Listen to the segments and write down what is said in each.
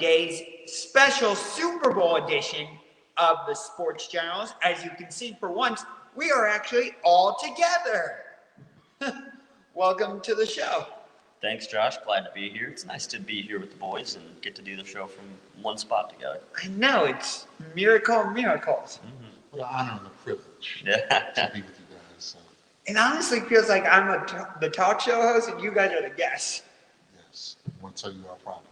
today's special Super Bowl edition of the SportsGenerals. As you can see, for once, we are actually all together. Welcome to the show. Thanks, Josh. Glad to be here. It's nice to be here with the boys and get to do the show from one spot together. I know, it's miracle of miracles. Mm-hmm. What an honor and a privilege Yeah. to be with you guys. So, It honestly feels like I'm the talk show host and you guys are the guests. yes, I want to tell you our problems.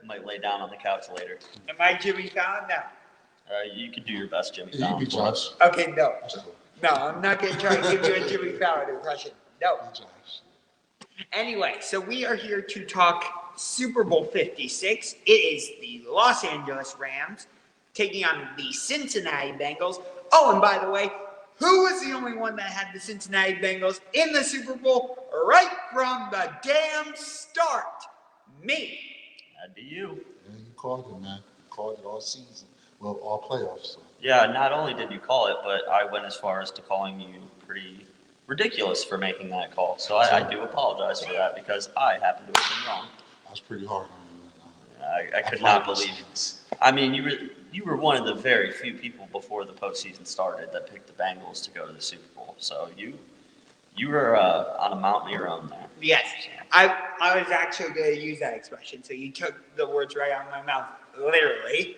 Might lay down on the couch later. Am I Jimmy Fallon? No. You could do your best, Jimmy You Fallon. be Josh. Okay, no. That's cool. No, I'm not going to try to give you a Jimmy Fallon impression. No. Be Josh. Anyway, so we are here to talk Super Bowl 56. It is the Los Angeles Rams taking on the Cincinnati Bengals. Oh, and by the way, who was the only one that had the Cincinnati Bengals in the Super Bowl right from the damn start? Me. That'd be you. Yeah, you called it, man. You called it all season. Well, all playoffs. So. Yeah, not only did you call it, but I went as far as to calling you pretty ridiculous for making that call. So I do apologize for that because I happen to have been wrong. I was pretty hard on you. I could not believe it. I mean, you were one of the very few people before the postseason started that picked the Bengals to go to the Super Bowl. So you were on a mountain of your own there. Yes. I was actually going to use that expression, so you took the words right out of my mouth, literally.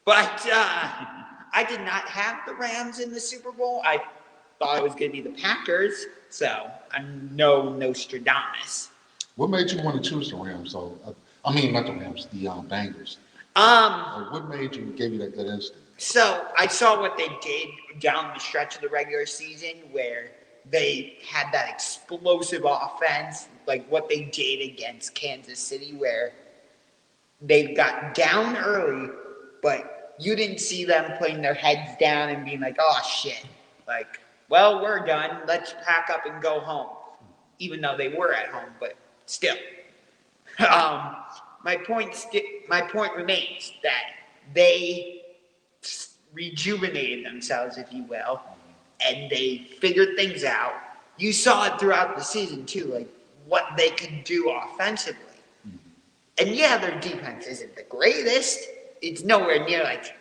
But I did not have the Rams in the Super Bowl. I thought it was going to be the Packers, so I'm no Nostradamus. What made you want to choose the Rams, though? I mean, not the Rams, the Bengals. What made you, gave you that good instinct? So I saw what they did down the stretch of the regular season where they had that explosive offense, like what they did against Kansas City where they got down early, but you didn't see them putting their heads down and being like, oh, shit. Like, well, we're done. Let's pack up and go home. Even though they were at home, but still. My point remains that they rejuvenated themselves, if you will, and they figured things out. You saw it throughout the season, too, like what they could do offensively. And yeah, their defense isn't the greatest. It's nowhere near like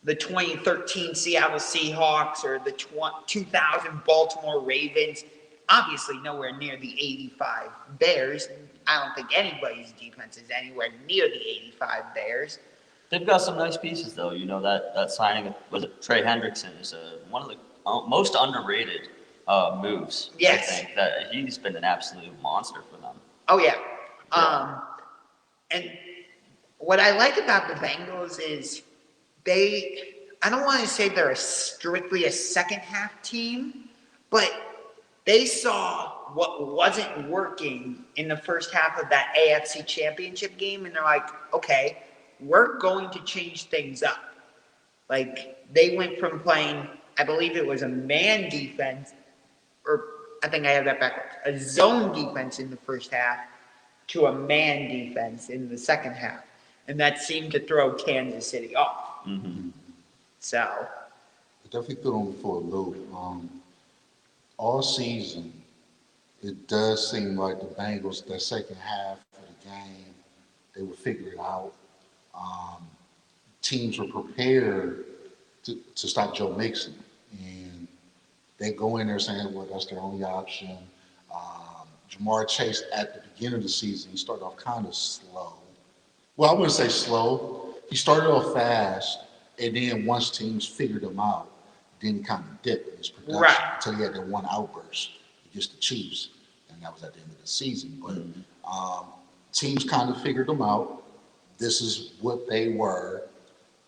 the 2013 Seattle Seahawks or the 2000 Baltimore Ravens. Obviously nowhere near the 85 Bears. I don't think anybody's defense is anywhere near the 85 Bears. They've got some nice pieces, though. You know, that signing of Trey Hendrickson is one of the most underrated moves. Yes. I think that he's been an absolute monster for them. Oh, yeah. And what I like about the Bengals is I don't want to say they're strictly a second half team, but they saw what wasn't working in the first half of that AFC Championship game, and they're like, okay, we're going to change things up. Like, they went from playing, I believe it was a man defense, or I think I have that backwards, a zone defense in the first half to a man defense in the second half. And that seemed to throw Kansas City off. Mm-hmm. So. It definitely threw them for a loop. All season, it does seem like the Bengals, that second half of the game, they would figure it out. Teams were prepared to stop Joe Mixon. And they go in there saying, well, that's their only option. Jamar Chase, at the beginning of the season, he started off kind of slow. Well, I wouldn't say slow. He started off fast, and then once teams figured him out, then he kind of dipped in his production until he had that one outburst against the Chiefs, and that was at the end of the season. But teams kind of figured him out. This is what they were,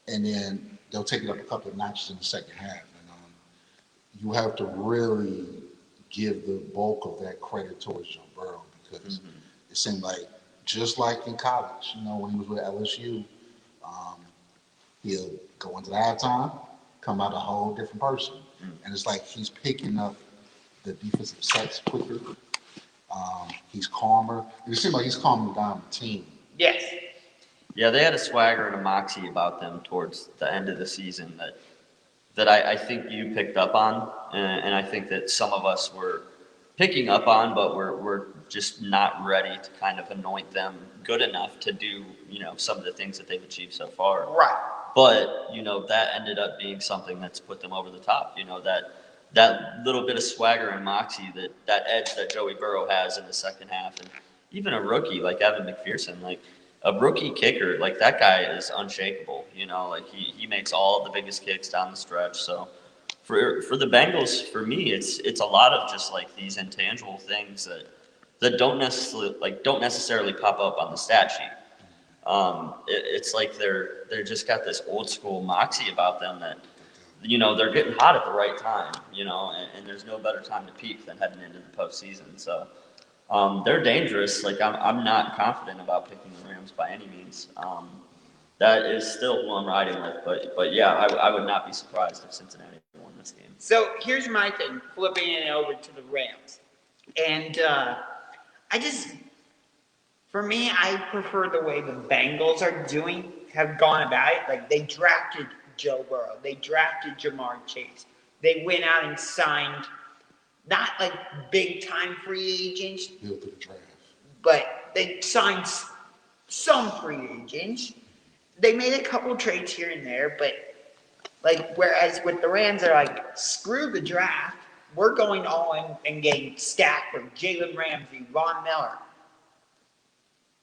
and then they'll take it up a couple of notches in the second half. And you have to really give the bulk of that credit towards Joe Burrow because it seemed like, just like in college, you know, when he was with LSU, he'll go into the halftime, come out a whole different person. And it's like he's picking up the defensive sets quicker. He's calmer. It seems like he's calming down the team. Yes. Yeah, they had a swagger and a moxie about them towards the end of the season that I think you picked up on, and I think that some of us were picking up on, but we're just not ready to kind of anoint them good enough to do, some of the things that they've achieved so far. Right. But, that ended up being something that's put them over the top, that little bit of swagger and moxie, that edge that Joey Burrow has in the second half. And even a rookie like Evan McPherson, like a rookie kicker, like that guy is unshakable, like he makes all the biggest kicks down the stretch. So for the Bengals, for me, it's a lot of just like these intangible things that don't necessarily pop up on the stat sheet. It's like they're just got this old school moxie about them that, they're getting hot at the right time, and there's no better time to peak than heading into the postseason. So they're dangerous. Like I'm not confident about picking the Rams by any means. That is still who I'm riding with, but yeah, I would not be surprised if Cincinnati won this game. So here's my thing, flipping it over to the Rams. And for me, I prefer the way the Bengals have gone about it. Like, they drafted Joe Burrow. They drafted Jamar Chase. They went out and signed, not like big-time free agents, Built to the draft. but they signed some free agents. They made a couple trades here and there, but whereas with the Rams, they're like, screw the draft. We're going all in and getting Stafford, Jalen Ramsey, Von Miller.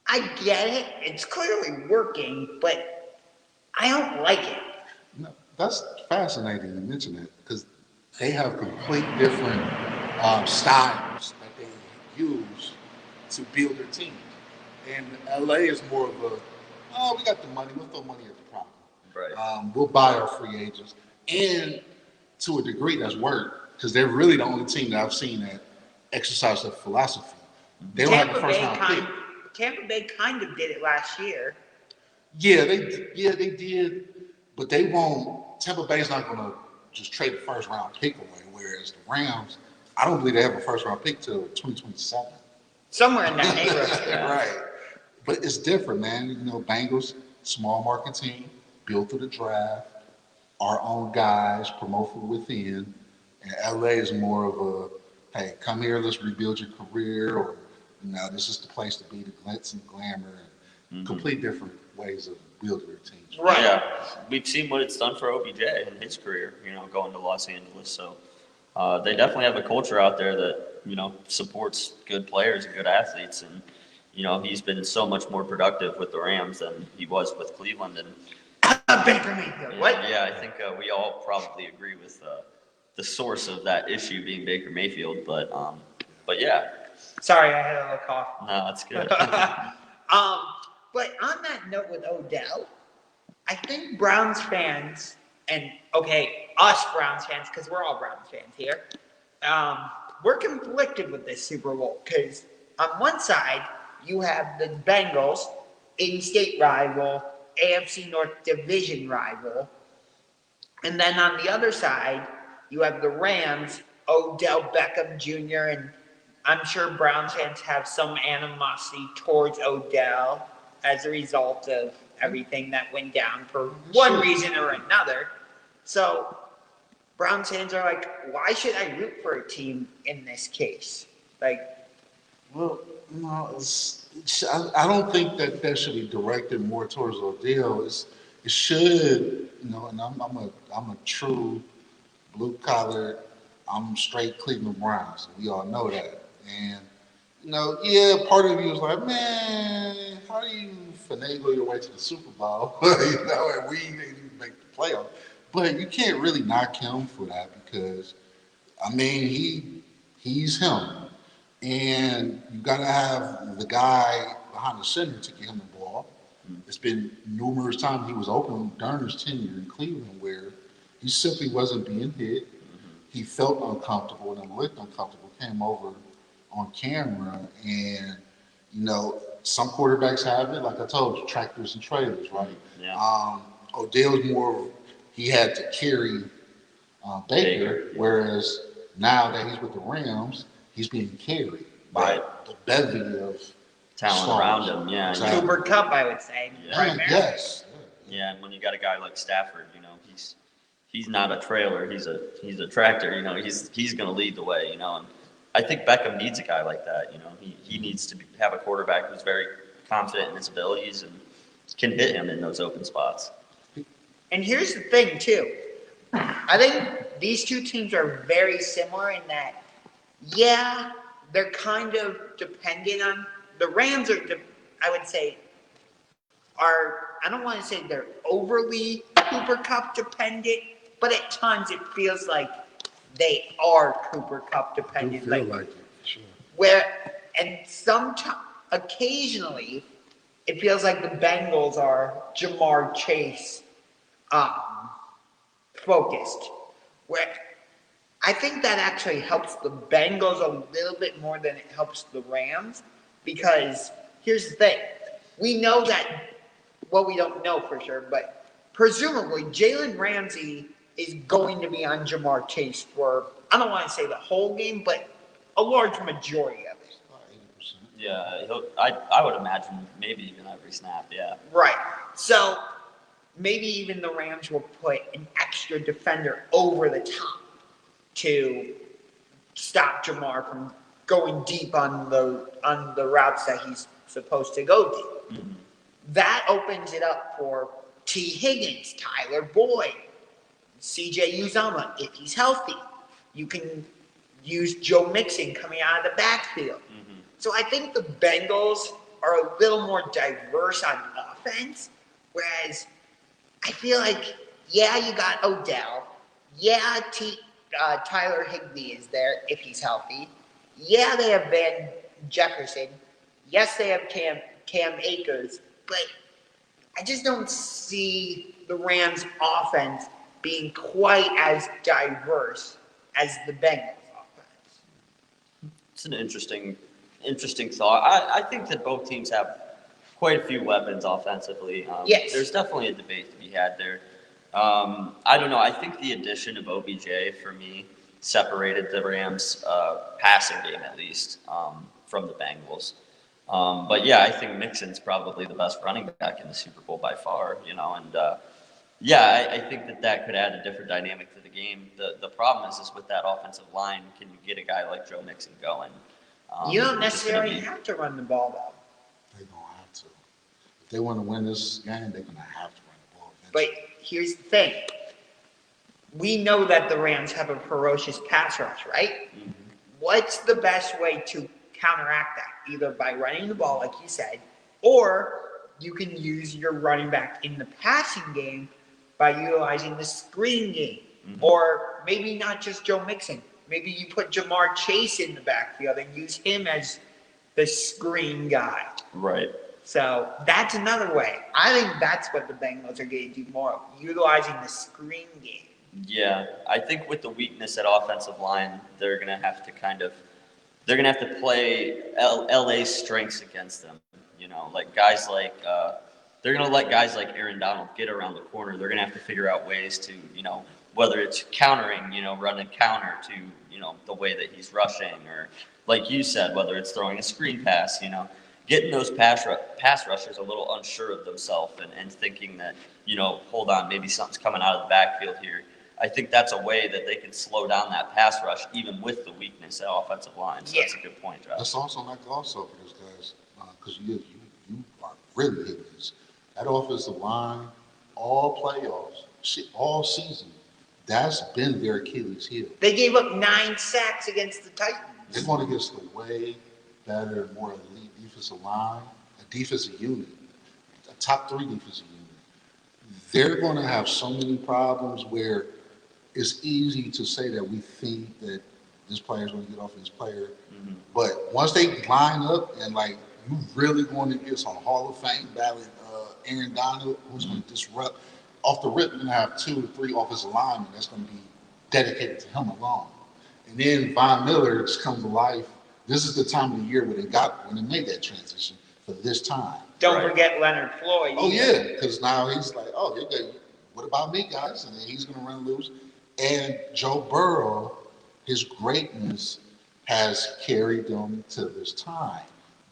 I get it. It's clearly working, but I don't like it. No, that's fascinating you mention that because they have complete different styles that they use to build their team. And LA is more of we got the money. We'll throw money at the problem. Right. We'll buy our free agents. And to a degree, that's worked because they're really the only team that I've seen that exercise that philosophy. They don't have the first round pick. Tampa Bay kind of did it last year. Yeah, they did, but they won't. Tampa Bay's not going to just trade the first round pick away. Whereas the Rams, I don't believe they have a first round pick till 2027. Somewhere in that neighborhood. Right. But it's different, man. Bengals, small market team, built through the draft, our own guys, promote from within. And LA is more of a, hey, come here, let's rebuild your career, or this is the place to be, the glitz and glamour, and complete different ways of building your teams. Right. Yeah, we've seen what it's done for OBJ in his career, going to Los Angeles. So they definitely have a culture out there that, supports good players and good athletes. And, he's been so much more productive with the Rams than he was with Cleveland. And Baker Mayfield. What? Yeah, I think we all probably agree with the source of that issue being Baker Mayfield. But yeah. Sorry, I had a little cough. No, that's good. But on that note with Odell, I think Browns fans, and us Browns fans, because we're all Browns fans here, we're conflicted with this Super Bowl because on one side you have the Bengals, in-state rival, AFC North division rival, and then on the other side you have the Rams, Odell Beckham Jr., and I'm sure Browns fans have some animosity towards Odell as a result of everything that went down for one reason or another. So Browns fans are like, why should I root for a team in this case? Well, no, I don't think that should be directed more towards Odell. It should, and I'm a true blue collar. I'm straight Cleveland Browns. We all know that. And, part of you is like, man, how do you finagle your way to the Super Bowl? And we didn't even make the playoff. But you can't really knock him for that because, he's him. And you got to have the guy behind the center to get him the ball. It's been numerous times he was open during his tenure in Cleveland where he simply wasn't being hit. He felt uncomfortable and looked uncomfortable, came over on camera, and some quarterbacks have it, like I told you, tractors and trailers, right? Yeah. Odell's more, he had to carry Baker, whereas now that he's with the Rams, he's being carried by the bevy of talent stars around him. Yeah. Exactly. Cooper Kupp, I would say. Yeah. Yes. Yeah, and when you got a guy like Stafford, he's not a trailer. He's a tractor. He's going to lead the way. And I think Beckham needs a guy like that. He needs to have a quarterback who's very confident in his abilities and can hit him in those open spots. And here's the thing, too. I think these two teams are very similar in that, yeah, they're kind of dependent on the Rams I would say, I don't want to say they're overly Cooper Cup dependent, but at times it feels like they are Cooper Cup dependent. I do feel like it, sure. And occasionally, it feels like the Bengals are Jamar Chase focused. Where I think that actually helps the Bengals a little bit more than it helps the Rams, because here's the thing. We know that, well, we don't know for sure, but presumably Jalen Ramsey is going to be on Jamar Chase for, I don't want to say the whole game, but a large majority of it. 80%. Yeah, I would imagine maybe even every snap, yeah. Right. So maybe even the Rams will put an extra defender over the top to stop Jamar from going deep on the routes that he's supposed to go deep. Mm-hmm. That opens it up for T. Higgins, Tyler Boyd, CJ Uzomah, if he's healthy. You can use Joe Mixon coming out of the backfield. Mm-hmm. So I think the Bengals are a little more diverse on offense, whereas I feel like, yeah, you got Odell. Yeah, Tyler Higbee is there if he's healthy. Yeah, they have Van Jefferson. Yes, they have Cam Akers. But I just don't see the Rams' offense being quite as diverse as the Bengals' offense. It's an interesting thought. I think that both teams have quite a few weapons offensively. Yes. There's definitely a debate to be had there. I don't know. I think the addition of OBJ, for me, separated the Rams' passing game, at least, from the Bengals. But yeah, I think Mixon's probably the best running back in the Super Bowl by far, and yeah, I think that could add a different dynamic to the game. The problem is with that offensive line, can you get a guy like Joe Mixon going? You don't necessarily have to run the ball, though. They don't have to. If they want to win this game, they're going to have to run the ball. But here's the thing. We know that the Rams have a ferocious pass rush, right? Mm-hmm. What's the best way to counteract that? Either by running the ball, like you said, or you can use your running back in the passing game by utilizing the screen game. Mm-hmm. Or maybe not just Joe Mixon. Maybe you put Jamar Chase in the backfield and use him as the screen guy. Right. So that's another way. I think that's what the Bengals are going to do more of, utilizing the screen game. Yeah, I think with the weakness at offensive line, they're going to have to play LA's strengths against them. Like guys like they're going to let guys like Aaron Donald get around the corner. They're going to have to figure out ways to, whether it's countering, running counter to, the way that he's rushing, or like you said, whether it's throwing a screen pass, getting those pass rushers a little unsure of themselves and thinking that, hold on, maybe something's coming out of the backfield here. I think that's a way that they can slow down that pass rush, even with the weakness at offensive line. So that's a good point, Josh. That's also for those guys, because you are really hitting this. That offensive line, all playoffs, all season, that's been their Achilles heel. They gave up 9 sacks against the Titans. They're going against a way better, more elite defensive line, a defensive unit, a top 3 defensive unit. They're going to have so many problems where it's easy to say that we think that this player is going to get off of this player. Mm-hmm. But once they line up and, like, you really going to get some Hall of Fame ballot Aaron Donald, who's going to disrupt. Off the rip, you're going to have 2 or 3 offensive linemen that's going to be dedicated to him alone. And then Von Miller just comes to life. This is the time of the year when they made that transition for this time. Don't forget Leonard Floyd. Oh, yeah, because now he's like, what about me, guys? And then he's going to run loose. And Joe Burrow, his greatness has carried them to this time.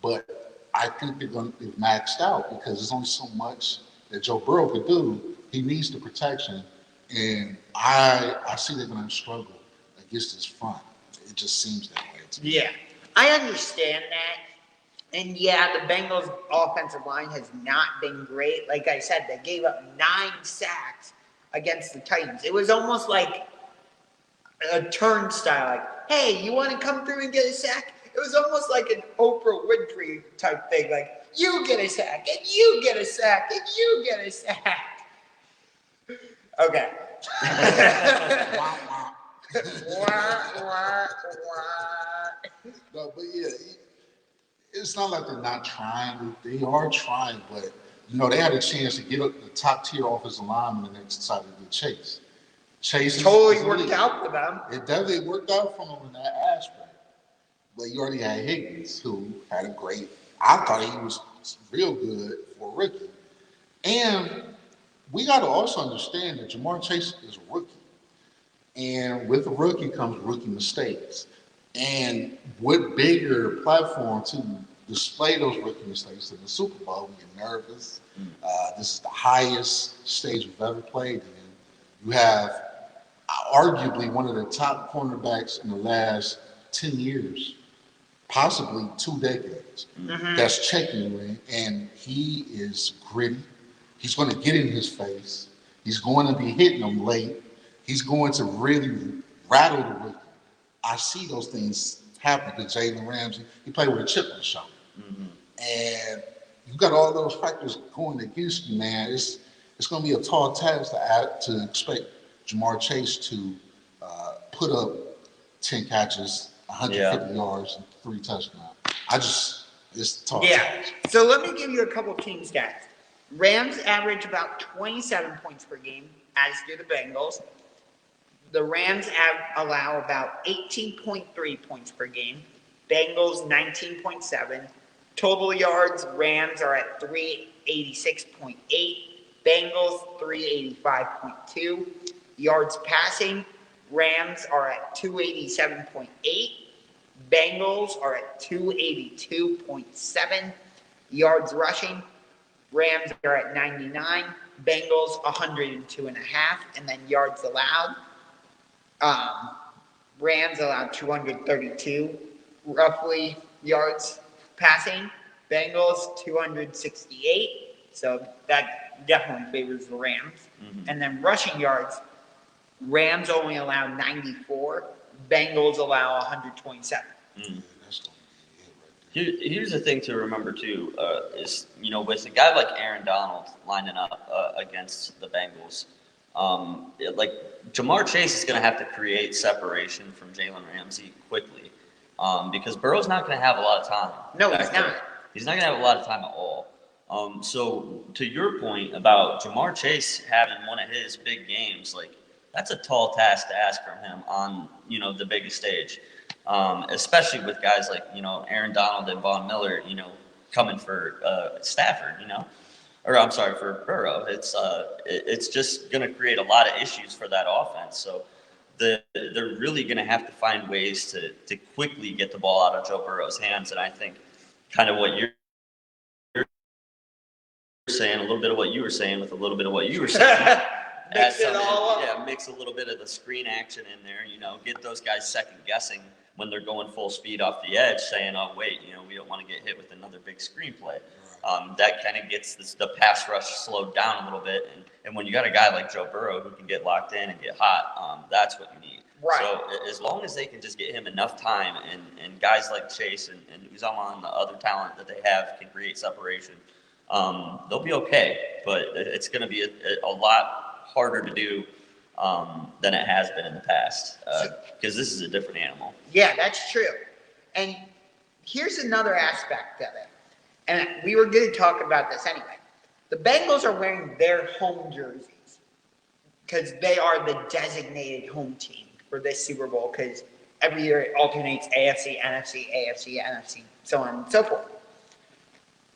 But I think they've maxed out because there's only so much that Joe Burrow could do. He needs the protection. And I see they're going to struggle against his front. It just seems that way. Yeah, I understand that. And yeah, the Bengals' offensive line has not been great. Like I said, they gave up 9 sacks against the Titans. It was almost like a turnstile, like, hey, you want to come through and get a sack? It was almost like an Oprah Winfrey type thing, like, you get a sack, and you get a sack, and you get a sack. Okay. Wah, wah. Wah, wah, wah. No, but yeah, it's not like they're not trying. They are trying, but they had a chance to get up the top tier offensive lineman and then decided to get Chase. Chase Totally is worked elite. out for them. It definitely worked out for him in that aspect. But you already had Higgins, who had a great. I thought he was real good for a rookie. And we got to also understand that Jamar Chase is a rookie. And with a rookie comes rookie mistakes. And what bigger platform to display those rookie mistakes than the Super Bowl? We get nervous. This is the highest stage we've ever played in. You have arguably one of the top cornerbacks in the last 10 years, possibly 2 decades. That's checking you in, and he is gritty. He's going to get in his face. He's going to be hitting them late. He's going to really rattle the rookie. I see those things happen to Jalen Ramsey. He played with a chip on his shoulder. And you got all those factors going against you, man. It's going to be a tall task to expect Jamar Chase to put up 10 catches, 150 yards, and 3 touchdowns. It's a tall task. So let me give you a couple team stats. Rams average about 27 points per game, as do the Bengals. The Rams allow about 18.3 points per game. Bengals 19.7. Total yards, Rams are at 386.8. Bengals 385.2. Yards passing, Rams are at 287.8. Bengals are at 282.7. Yards rushing, Rams are at 99. Bengals 102.5. And then yards allowed. Rams allowed 232 roughly yards passing. Bengals 268. So that definitely favors the Rams. And then rushing yards, Rams only allow 94. Bengals allow 127. Here's the thing to remember too, is with a guy like Aaron Donald lining up against the Bengals, like Jamar Chase is going to have to create separation from Jalen Ramsey quickly, because Burrow's not going to have a lot of time. No, he's not. He's not going to have a lot of time at all. So to your point about Jamar Chase having one of his big games, like that's a tall task to ask from him on the biggest stage, especially with guys like Aaron Donald and Von Miller, coming for Stafford, or I'm sorry, for Burrow. It's just going to create a lot of issues for that offense. So they're really going to have to find ways to quickly get the ball out of Joe Burrow's hands. And I think kind of what you're saying, a little bit of what you were saying with a little bit of what you were saying. Mix it all up. Yeah, mix a little bit of the screen action in there, get those guys second guessing when they're going full speed off the edge, saying, oh, wait, we don't want to get hit with another big screenplay. That kind of gets the pass rush slowed down a little bit. And when you got a guy like Joe Burrow who can get locked in and get hot, that's what you need. Right. So as long as they can just get him enough time and guys like Chase and Uzomah and the other talent that they have can create separation, they'll be okay. But it's going to be a lot harder to do than it has been in the past, because this is a different animal. Yeah, that's true. And here's another aspect of it. And we were going to talk about this anyway. The Bengals are wearing their home jerseys because they are the designated home team for this Super Bowl, because every year it alternates AFC, NFC, AFC, NFC, so on and so forth.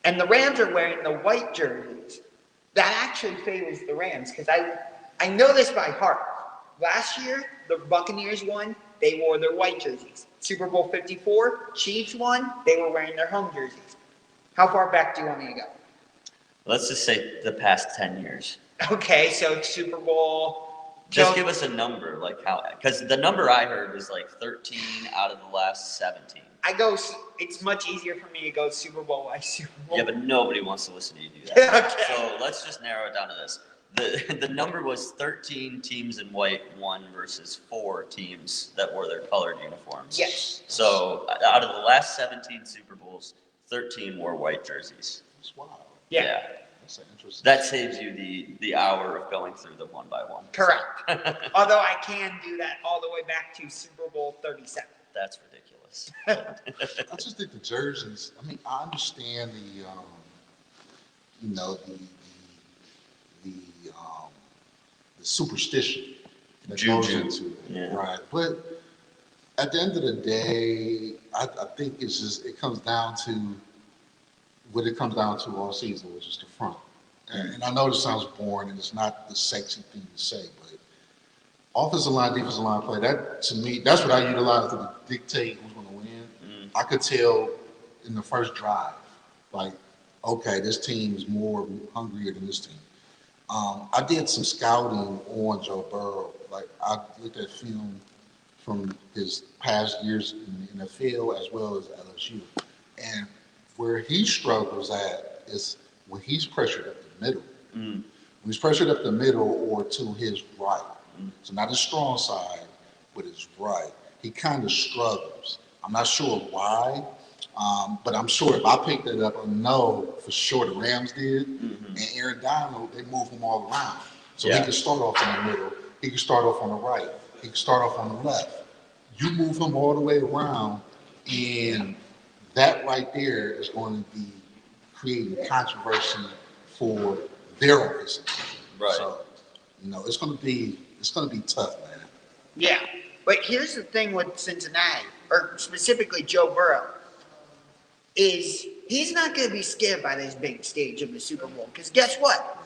And the Rams are wearing the white jerseys. That actually favors the Rams, because I know this by heart. Last year, the Buccaneers won. They wore their white jerseys. Super Bowl 54, Chiefs won. They were wearing their home jerseys. How far back do you want me to go? Let's just say the past 10 years. Okay, so Super Bowl Just So- give us a number, like how, because the number I heard was like 13 out of the last 17. It's much easier for me to go Super Bowl by Super Bowl. Yeah, but nobody wants to listen to you do that. Okay. So let's just narrow it down to this. The number was 13 teams in white won versus 4 teams that wore their colored uniforms. Yes. So out of the last 17 Super Bowls, 13 wore white jerseys. That's wild. Yeah. That's an interesting. That saves you the hour of going through them one by one. Correct. Although I can do that all the way back to Super Bowl 37. That's ridiculous. I just think the jerseys. I mean, I understand the, the superstition that goes Juju. into it, Yeah. right? But at the end of the day, I think it's just it comes down to what it comes down to all season, which is the front. And I know this sounds boring and it's not the sexy thing to say, but offensive line, defensive line play, that to me, that's what I utilize to dictate who's going to win. I could tell in the first drive, like, okay, this team is more hungrier than this team. I did some scouting on Joe Burrow. Like, I looked at film from his past years in the NFL as well as LSU. And where he struggles at is when he's pressured up the middle. When he's pressured up the middle or to his right. So not his strong side, but his right. He kind of struggles. I'm not sure why, but I'm sure if I picked it up, I know for sure the Rams did. And Aaron Donald, they move him all around. So he can start off in the middle. He can start off on the right. He can start off on the left. You move him all the way around, and that right there is going to be creating controversy for their offensive team. Right. So, it's going to be tough, man. Yeah. But here's the thing with Cincinnati, or specifically Joe Burrow, is he's not going to be scared by this big stage of the Super Bowl. Because guess what?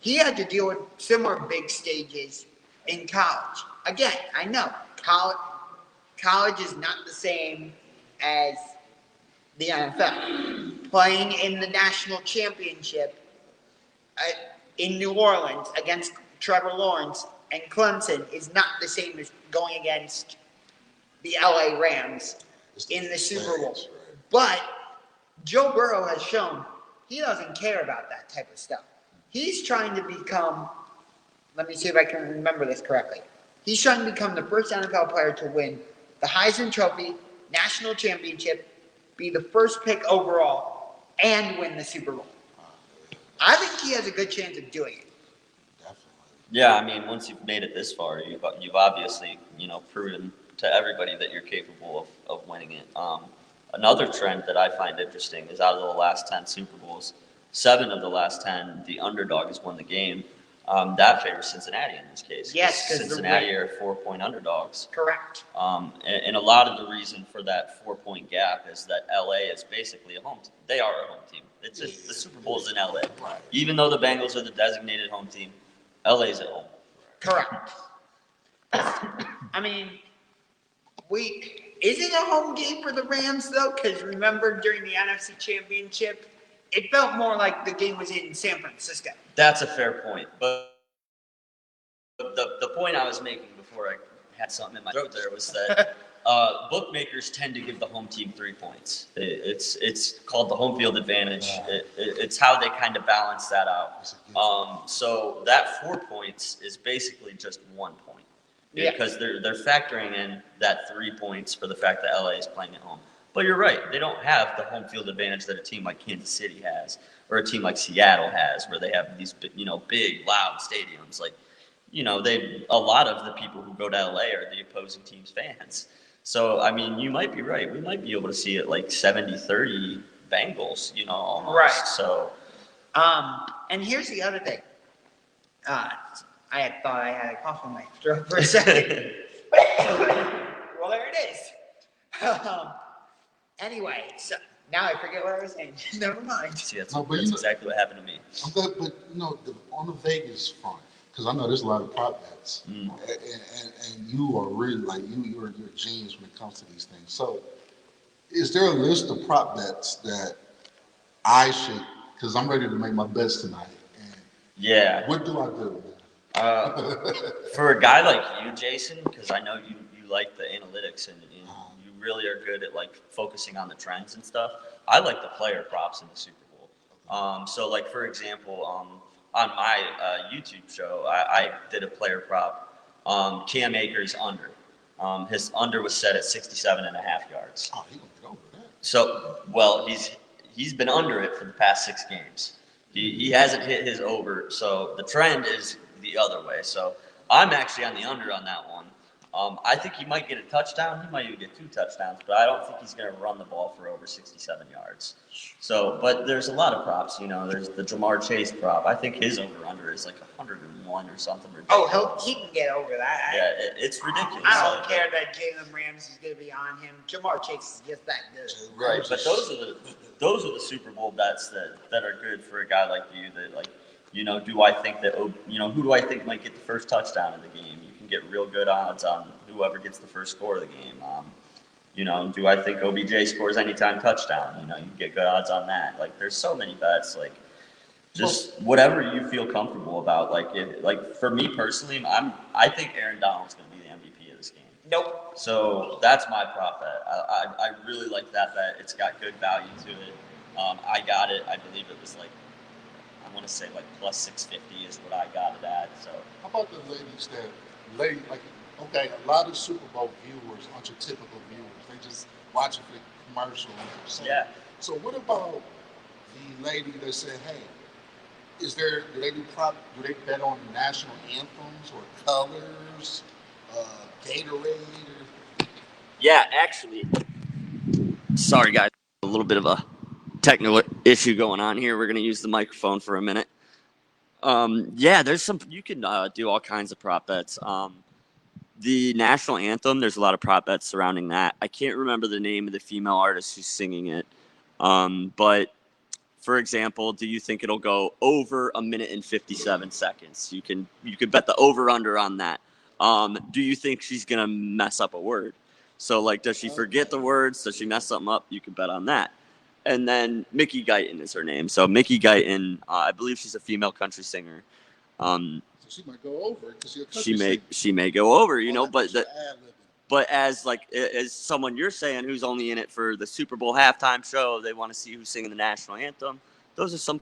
He had to deal with similar big stages in college. Again, I know college is not the same as the NFL. Playing in the national championship in New Orleans against Trevor Lawrence and Clemson is not the same as going against the LA Rams in the Super Bowl. But Joe Burrow has shown he doesn't care about that type of stuff. He's trying to become, let me see if I can remember this correctly. He's trying to become the first NFL player to win the Heisman Trophy, national championship, be the first pick overall, and win the Super Bowl. I think he has a good chance of doing it. Definitely. Yeah, I mean, once you've made it this far, you've obviously, proven to everybody that you're capable of winning it. Another trend that I find interesting is out of the last 10 Super Bowls, 7 of the last 10, the underdog has won the game. That favors Cincinnati in this case. Yes, 'cause Cincinnati are 4-point underdogs. Correct. And a lot of the reason for that 4-point gap is that LA is basically a home team. They are a home team. The Super Bowl is in LA. Right. Even though the Bengals are the designated home team, LA's at home. Correct. I mean, is it a home game for the Rams though? Because remember during the NFC Championship, it felt more like the game was in San Francisco. That's a fair point. But the point I was making before I had something in my throat there was that bookmakers tend to give the home team 3 points. It's called the home field advantage. It's how they kind of balance that out. So that 4 points is basically just 1 point. Yeah. Because they're factoring in that 3 points for the fact that LA is playing at home. But you're right, they don't have the home field advantage that a team like Kansas City has, or a team like Seattle has, where they have these big, loud stadiums. Like, a lot of the people who go to LA are the opposing team's fans. So, I mean, you might be right. We might be able to see it like 70-30 Bengals, almost. Right. So, and here's the other thing. I had thought I had a cough on my throat for a second. Well, there it is. Anyway, so now I forget what I was saying. Never mind. see, that's No, but exactly what happened to me. I'm good, but on the Vegas front, because I know there's a lot of prop bets, and you are really you're a genius when it comes to these things. So, is there a list of prop bets that I should? Because I'm ready to make my bets tonight. And Yeah. what do I do? For a guy like you, Jason, because I know you like the analytics and you really are good at like focusing on the trends and stuff. I like the player props in the Super Bowl. So like for example, on my YouTube show, I did a player prop. Cam Akers under. His under was set at 67.5 yards. Oh, he gonna get over that. So well, he's been under it for the past 6 games. He hasn't hit his over, so the trend is the other way. So I'm actually on the under on that one. I think he might get a touchdown. He might even get 2 touchdowns, but I don't think he's going to run the ball for over 67 yards. So, but there's a lot of props. There's the Jamar Chase prop. I think his over/under is like 101 or something ridiculous. Oh, he can get over that. Yeah, it's ridiculous. I don't care that Jalen Ramsey's going to be on him. Jamar Chase is just that good. Right, but those are the Super Bowl bets that are good for a guy like you. That like, do I think that who do I think might get the first touchdown in the game? You can get real good odds on whoever gets the first score of the game. Do I think OBJ scores anytime touchdown? You can get good odds on that. Like, there's so many bets. Like, just whatever you feel comfortable about. Like for me personally, I think Aaron Donald's going to be the MVP of this game. Nope. So that's my prop bet. I really like that bet. It's got good value to it. I got it. I believe it was like, I want to say like plus 650 is what I got it at. So How about the ladies like, okay, a lot of Super Bowl viewers aren't your typical viewers. They just watch it for the commercial. yeah. So what about the lady that said, hey, do they bet on national anthems or colors, Gatorade? Yeah, actually. Sorry, guys. A little bit of a technical issue going on here. We're going to use the microphone for a minute. There's some. You can do all kinds of prop bets. The national anthem, there's a lot of prop bets surrounding that. I can't remember the name of the female artist who's singing it. But for example, do you think it'll go over 1 minute and 57 seconds? You could bet the over under on that. Do you think she's gonna mess up a word? So like, does she forget the words? Does she mess something up? You can bet on that. And then Mickey Guyton is her name. So Mickey Guyton, I believe she's a female country singer. So she might go over because she's a country singer. She may go over, but as someone you're saying who's only in it for the Super Bowl halftime show, they want to see who's singing the national anthem. Those are some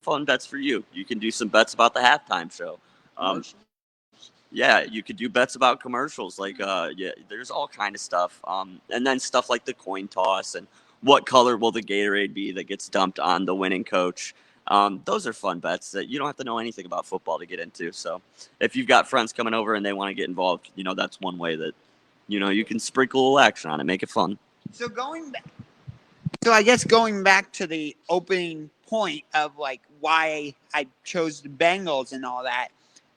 fun bets for you. You can do some bets about the halftime show. Yeah, you could do bets about commercials. Like, there's all kind of stuff. And then stuff like the coin toss and what color will the Gatorade be that gets dumped on the winning coach. Those are fun bets that you don't have to know anything about football to get into. So if you've got friends coming over and they want to get involved, that's one way that, you can sprinkle a little action on it, make it fun. So I guess going back to the opening point of like why I chose the Bengals and all that,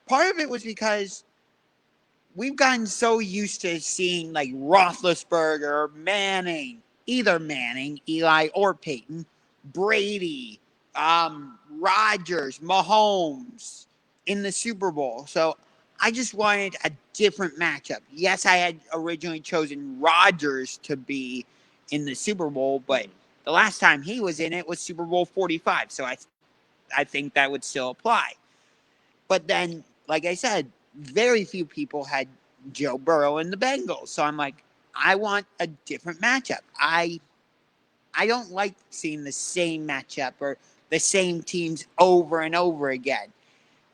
part of it was because we've gotten so used to seeing like Roethlisberger, Manning, either Manning, Eli, or Peyton, Brady, Rodgers, Mahomes in the Super Bowl. So I just wanted a different matchup. Yes, I had originally chosen Rodgers to be in the Super Bowl, but the last time he was in it was Super Bowl 45. So I think that would still apply. But then, like I said, very few people had Joe Burrow and the Bengals. So I'm like, I want a different matchup. I don't like seeing the same matchup or the same teams over and over again.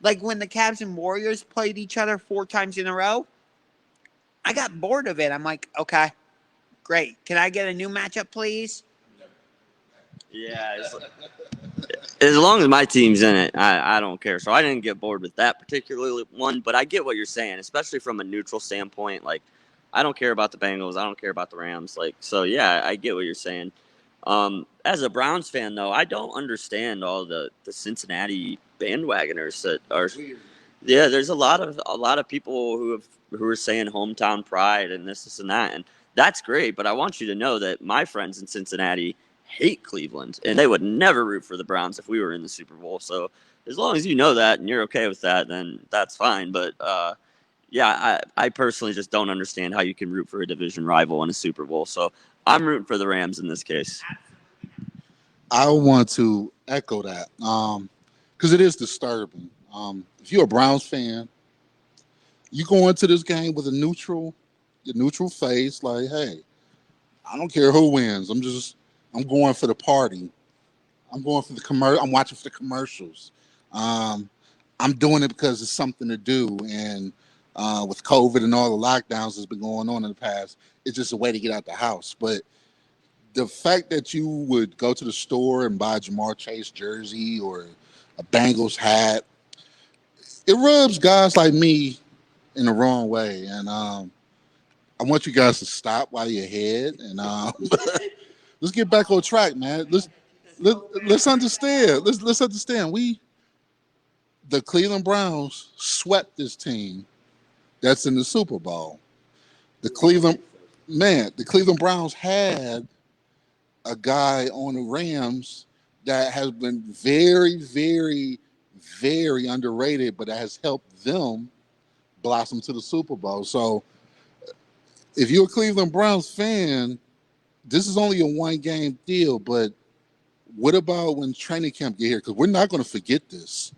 Like when the Cavs and Warriors played each other 4 times in a row, I got bored of it. I'm like, okay, great. Can I get a new matchup, please? Yeah, as long as my team's in it, I don't care. So I didn't get bored with that particular one, but I get what you're saying, especially from a neutral standpoint. Like, I don't care about the Bengals. I don't care about the Rams. Like, so yeah, I get what you're saying. As a Browns fan, though, I don't understand all the Cincinnati bandwagoners that are. Yeah, there's a lot of people who are saying hometown pride and this and that, and that's great. But I want you to know that my friends in Cincinnati hate Cleveland, and they would never root for the Browns if we were in the Super Bowl. So as long as you know that and you're okay with that, then that's fine. But I personally just don't understand how you can root for a division rival in a Super Bowl. So I'm rooting for the Rams in this case. I want to echo that because it is disturbing. If you're a Browns fan You go into this game with your neutral face, like, hey, I don't care who wins. I'm going for the party. I'm going for the I'm watching for the commercials. Um, I'm doing it because it's something to do. And with COVID and all the lockdowns that's been going on in the past, it's just a way to get out the house. But the fact that you would go to the store and buy a Jamar Chase jersey or a Bengals hat, it rubs guys like me in the wrong way. And I want you guys to stop while you're ahead and let's get back on track, man. Let's understand. Let's understand. The Cleveland Browns swept this team that's in the Super Bowl. The Cleveland Browns had a guy on the Rams that has been very, very, very underrated, but that has helped them blossom to the Super Bowl. So if you're a Cleveland Browns fan, this is only a one game deal, but what about when training camp get here? Because we're not going to forget this.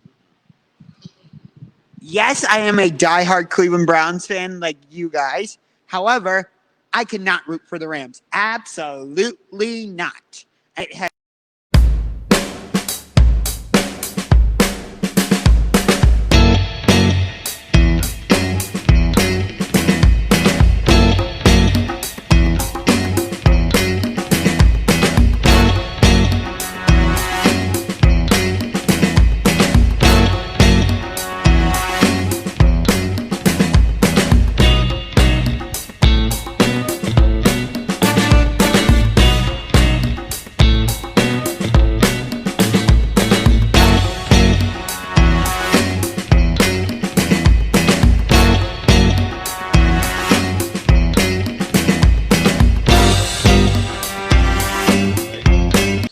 Yes, I am a diehard Cleveland Browns fan like you guys. However, I cannot root for the Rams. Absolutely not. It has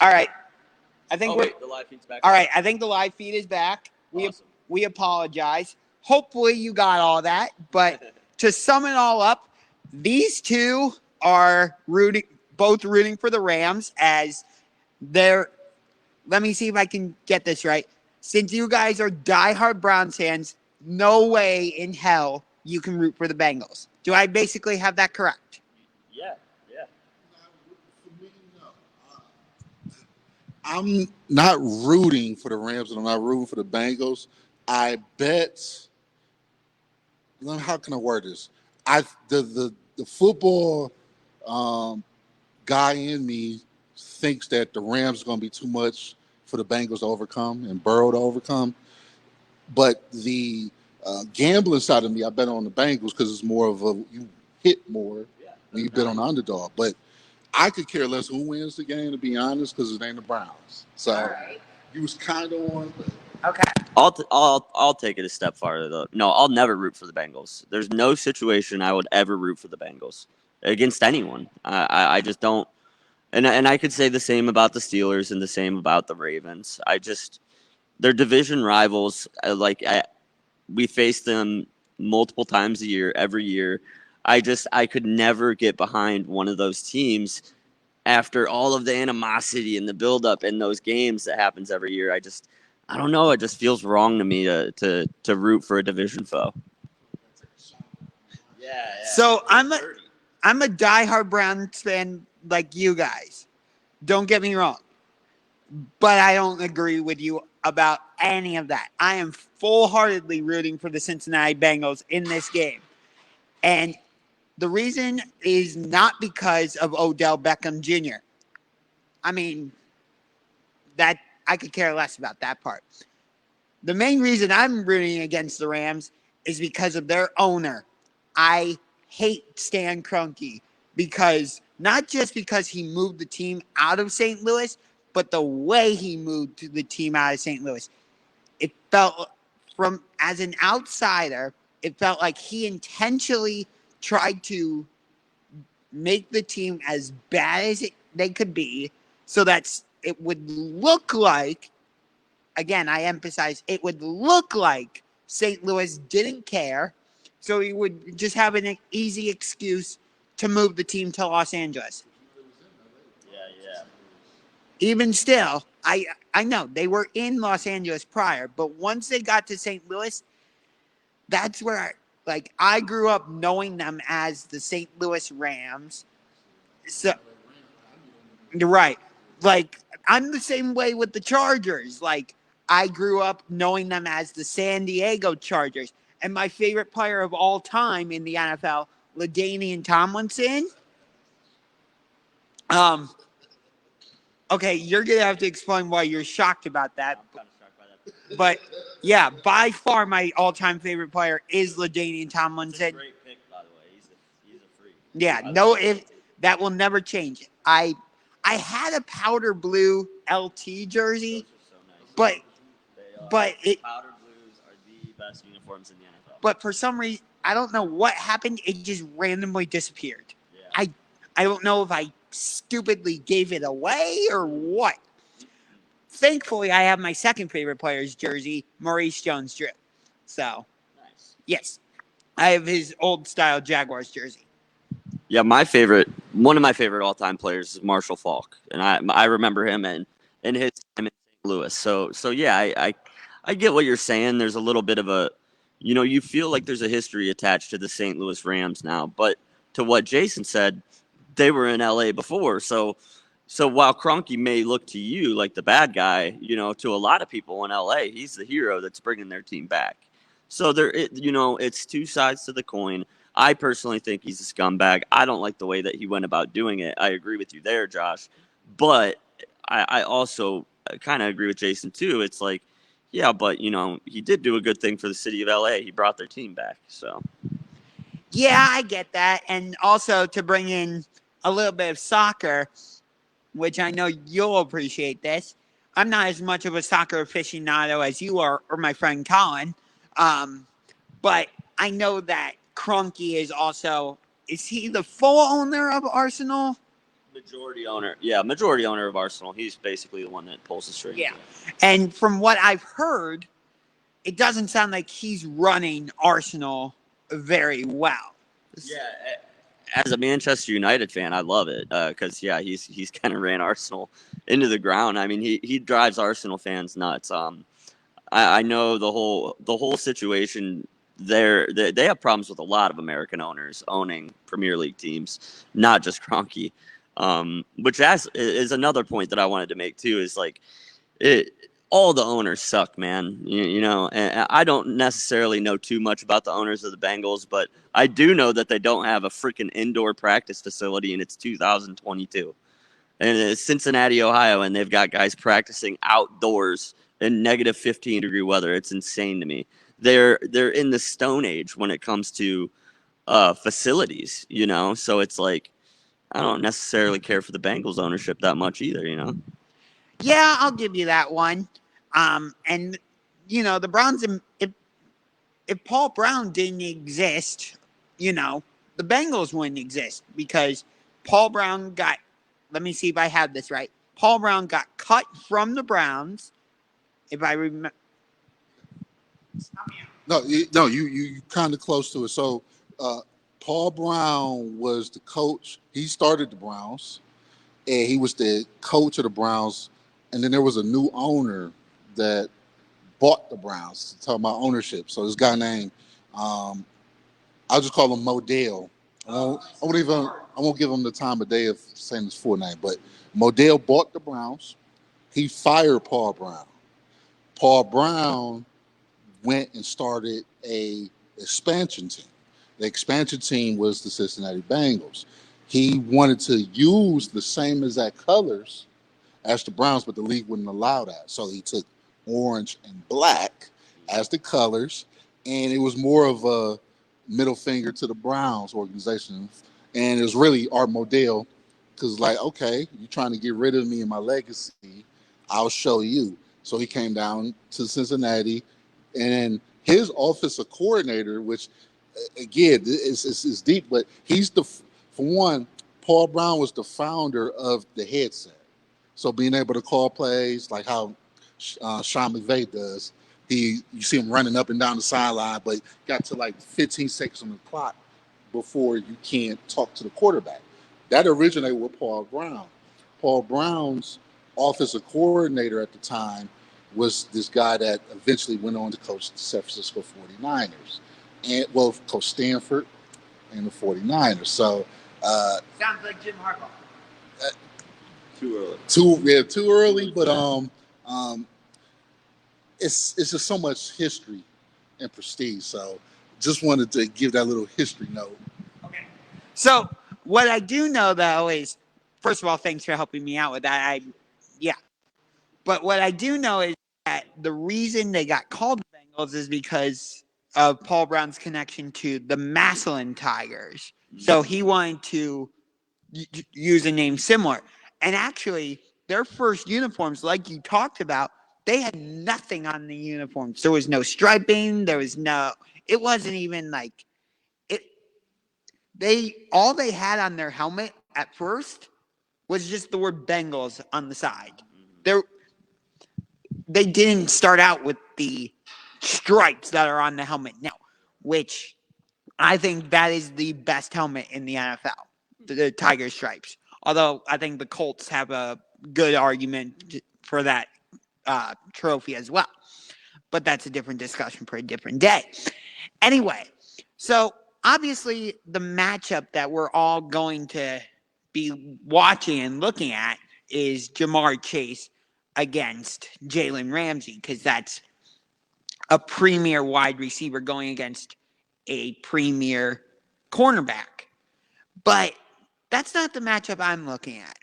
all right. I think Oh, we're wait, the live feed's back. all right. I think the live feed is back. Awesome. We apologize. Hopefully you got all that. But to sum it all up, these two are both rooting for the Rams as they're. Let me see if I can get this right. Since you guys are diehard Browns fans, no way in hell you can root for the Bengals. Do I basically have that correct? Yeah, yeah. I'm not rooting for the Rams and I'm not rooting for the Bengals. I bet. How can I word this? The football guy in me thinks that the Rams are going to be too much for the Bengals to overcome and Burrow to overcome. But the gambling side of me, I bet on the Bengals because it's more of a you hit more when you bet on the underdog. But I could care less who wins the game, to be honest, because it ain't the Browns. So he was kind of on. Okay. I'll take it a step farther though. No, I'll never root for the Bengals. There's no situation I would ever root for the Bengals against anyone. I just don't. And I could say the same about the Steelers and the same about the Ravens. They're division rivals. We face them multiple times a year, every year. I could never get behind one of those teams after all of the animosity and the buildup in those games that happens every year. I don't know. It just feels wrong to me to root for a division foe. Yeah. So I'm a diehard Browns fan like you guys. Don't get me wrong. But I don't agree with you about any of that. I am full-heartedly rooting for the Cincinnati Bengals in this game. And the reason is not because of Odell Beckham Jr. I mean, that I could care less about that part. The main reason I'm rooting against the Rams is because of their owner. I hate Stan Kroenke because not just because he moved the team out of St. Louis, but the way he moved the team out of St. Louis. It felt as an outsider, it felt like he intentionally tried to make the team as bad as they could be so that it would look like, again, I emphasize, it would look like St. Louis didn't care. So he would just have an easy excuse to move the team to Los Angeles. Yeah. Even still, I know they were in Los Angeles prior, but once they got to St. Louis, that's where Like, I grew up knowing them as the St. Louis Rams. So, you're right. Like, I'm the same way with the Chargers. Like, I grew up knowing them as the San Diego Chargers. And my favorite player of all time in the NFL, LaDainian Tomlinson. Okay, you're going to have to explain why you're shocked about that. I'm kind of shocked by that. But, yeah, by far my all-time favorite player is LaDainian It's a Tomlinson. great pick, by the way. He's a freak. Yeah, I no, love if it. that will never change. I had a powder blue LT jersey, Those are so nice. but They are. but it Powder blues are the best uniforms in the NFL. but for some reason I don't know what happened. It just randomly disappeared. Yeah. I don't know if I stupidly gave it away or what. Thankfully, I have my second favorite player's jersey, Maurice Jones-Drew. So Nice. yes, I have his old style Jaguars jersey. Yeah, one of my favorite all-time players is Marshall Faulk, and I remember him in his time in St. Louis. So yeah, I get what you're saying. There's a little bit of a, you feel like there's a history attached to the St. Louis Rams now, but to what Jason said, they were in LA before. So while Kroenke may look to you like the bad guy, to a lot of people in LA, he's the hero that's bringing their team back. So it's two sides to the coin. I personally think he's a scumbag. I don't like the way that he went about doing it. I agree with you there, Josh. But I also kind of agree with Jason, too. It's like, yeah, but, he did do a good thing for the city of LA. He brought their team back. So, Yeah, I get that. And also to bring in a little bit of soccer, which I know you'll appreciate this. I'm not as much of a soccer aficionado as you are or my friend Colin. But I know that Kroenke is he the full owner of Arsenal? majority owner of Arsenal. He's basically the one that pulls the strings. Yeah. And from what I've heard, it doesn't sound like he's running Arsenal very well. Yeah, as a Manchester United fan, I love it because he's kind of ran Arsenal into the ground. I mean, he drives Arsenal fans nuts. I know the whole situation there. They have problems with a lot of American owners owning Premier League teams, not just Kroenke. Which is another point that I wanted to make too. Is like all the owners suck, man. And I don't necessarily know too much about the owners of the Bengals, but I do know that they don't have a freaking indoor practice facility, and it's 2022. And it's Cincinnati, Ohio, and they've got guys practicing outdoors in negative 15-degree weather. It's insane to me. They're in the Stone Age when it comes to facilities, So it's like I don't necessarily care for the Bengals ownership that much either, Yeah, I'll give you that one. And the Browns, if Paul Brown didn't exist, the Bengals wouldn't exist because Paul Brown got. Let me see if I have this right. Paul Brown got cut from the Browns. If I remember. No, you kind of close to it. So, Paul Brown was the coach. He started the Browns, and he was the coach of the Browns. And then there was a new owner that bought the Browns. Talking about ownership. So this guy named, I'll just call him Modell. I won't give him the time of day of saying his full name, but Modell bought the Browns. He fired Paul Brown. Paul Brown went and started a expansion team. The expansion team was the Cincinnati Bengals. He wanted to use the same exact colors as the Browns, but the league wouldn't allow that. So he took orange and black as the colors, and it was more of a middle finger to the Browns organization. And it was really Art Modell, because like, okay, you're trying to get rid of me and my legacy, I'll show you. So he came down to Cincinnati, and his offensive coordinator, which again is deep, but he's for one, Paul Brown was the founder of the headset. So being able to call plays like how Sean McVay does, you see him running up and down the sideline, but got to like 15 seconds on the clock before you can't talk to the quarterback. That originated with Paul Brown. Paul Brown's offensive coordinator at the time was this guy that eventually went on to coach the San Francisco 49ers. and well, Coach Stanford and the 49ers. So Sounds like Jim Harbaugh. Too early. too early, but it's just so much history and prestige. So just wanted to give that little history note. Okay. So what I do know though is, first of all, thanks for helping me out with that. Yeah. But what I do know is that the reason they got called the Bengals is because of Paul Brown's connection to the Massillon Tigers. So he wanted to use a name similar. And actually, their first uniforms, like you talked about, they had nothing on the uniforms. There was no striping. It wasn't even like it. All they had on their helmet at first was just the word Bengals on the side. They didn't start out with the stripes that are on the helmet now, which I think that is the best helmet in the NFL, the Tiger stripes. Although I think the Colts have a good argument for that trophy as well. But that's a different discussion for a different day. Anyway, so obviously the matchup that we're all going to be watching and looking at is Jamar Chase against Jalen Ramsey, because that's a premier wide receiver going against a premier cornerback. But that's not the matchup I'm looking at.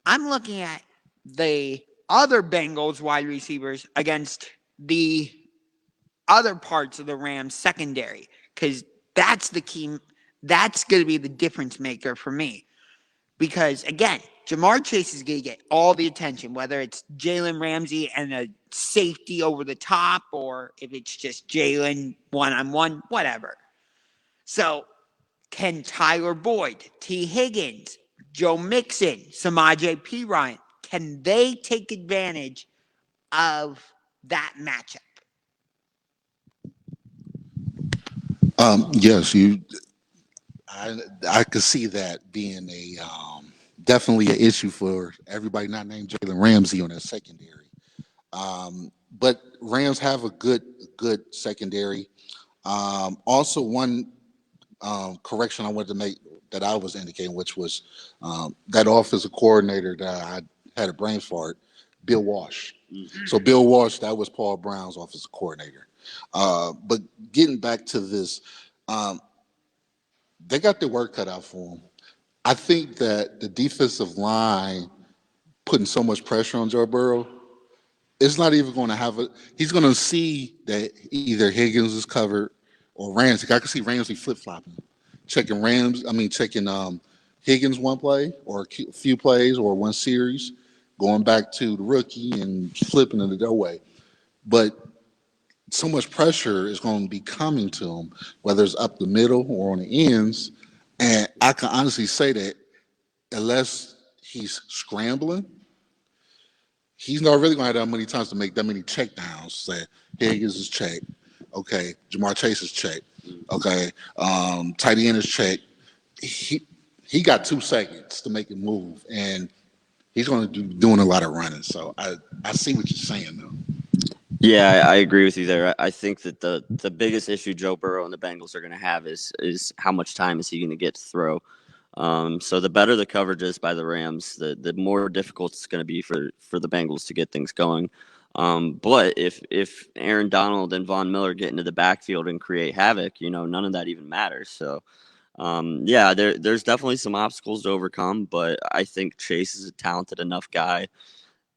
I'm looking at the other Bengals wide receivers against the other parts of the Rams secondary, because that's the key. That's going to be the difference maker for me. Because, again, Jamar Chase is going to get all the attention, whether it's Jalen Ramsey and a safety over the top, or if it's just Jalen one-on-one, whatever. So, can Tyler Boyd, T. Higgins, Joe Mixon, Samaje Perine, can they take advantage of that matchup? Yes, I could see that being a definitely an issue for everybody not named Jalen Ramsey on that secondary. But Rams have a good secondary. Also, one correction I wanted to make that I was indicating, which was that offensive coordinator that I had a brain fart, Bill Walsh. So Bill Walsh, that was Paul Brown's offensive coordinator. But getting back to this, they got their work cut out for them. I think that the defensive line putting so much pressure on Joe Burrow, it's not even going to have a. He's going to see that either Higgins is covered or Ramsey. I can see Ramsey flip flopping, checking Higgins one play or a few plays or one series, going back to the rookie and flipping it their way. But so much pressure is going to be coming to him, whether it's up the middle or on the ends. And I can honestly say that unless he's scrambling, he's not really going to have that many times to make that many check downs. Say Higgins is checked. Okay. Jamar Chase is checked. Okay. Tight end is checked. He got 2 seconds to make a move, and he's going to be doing a lot of running. So I see what you're saying, though. Yeah, I agree with you there. I think that the biggest issue Joe Burrow and the Bengals are going to have is how much time is he going to get to throw. So the better the coverage is by the Rams, the more difficult it's going to be for the Bengals to get things going. But if Aaron Donald and Von Miller get into the backfield and create havoc, none of that even matters. So yeah, there's definitely some obstacles to overcome, but I think Chase is a talented enough guy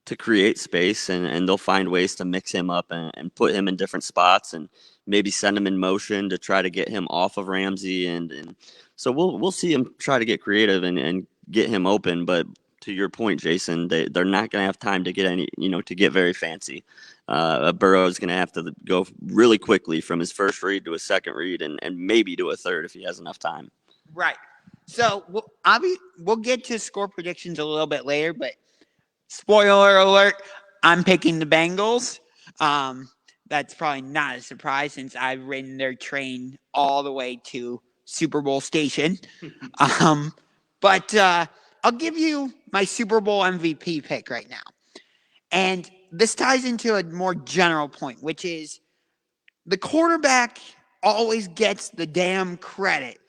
to create space, and they'll find ways to mix him up and put him in different spots and maybe send him in motion to try to get him off of Ramsey. And so we'll see him try to get creative and get him open. But to your point, Jason, they're not going to have time to get to get very fancy. Burrow is going to have to go really quickly from his first read to a second read and maybe to a third if he has enough time. Right. So we'll get to score predictions a little bit later, but spoiler alert, I'm picking the Bengals. That's probably not a surprise since I've ridden their train all the way to Super Bowl station. But I'll give you my Super Bowl MVP pick right now. And this ties into a more general point, which is the quarterback always gets the damn credit,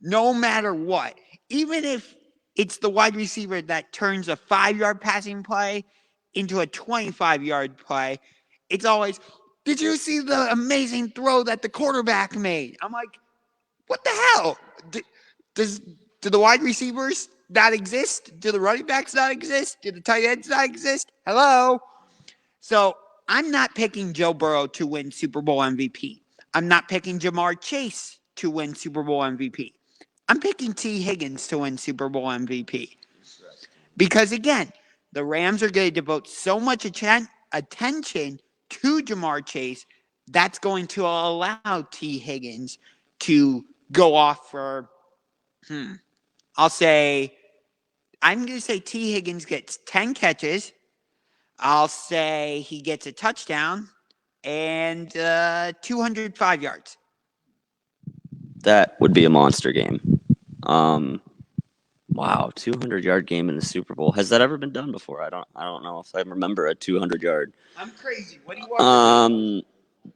no matter what. Even if it's the wide receiver that turns a 5-yard passing play into a 25-yard play, it's always, did you see the amazing throw that the quarterback made? I'm like, what the hell? Do the wide receivers not exist? Do the running backs not exist? Do the tight ends not exist? Hello? So I'm not picking Joe Burrow to win Super Bowl MVP. I'm not picking Jamar Chase to win Super Bowl MVP. I'm picking T. Higgins to win Super Bowl MVP. Because again, the Rams are going to devote so much attention to Jamar Chase, that's going to allow T. Higgins to go off for, I'll say, I'm going to say T. Higgins gets 10 catches. I'll say he gets a touchdown and 205 yards. That would be a monster game. Wow, 200-yard game in the Super Bowl. Has that ever been done before? I don't know if I remember a 200-yard. I'm crazy. What do you want?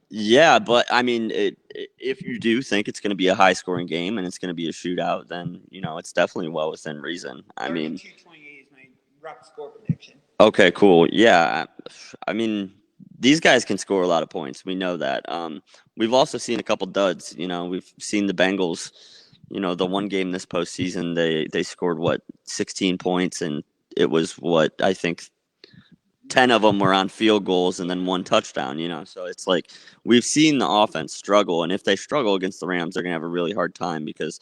Yeah, but I mean, if you do think it's going to be a high-scoring game and it's going to be a shootout, then it's definitely well within reason. I mean, 32-28 is my rough score prediction. Okay, cool. Yeah, I mean, these guys can score a lot of points. We know that. We've also seen a couple duds. We've seen the Bengals. The one game this postseason, they scored 16 points, and it was I think 10 of them were on field goals and then one touchdown. So it's like we've seen the offense struggle, and if they struggle against the Rams, they're gonna have a really hard time because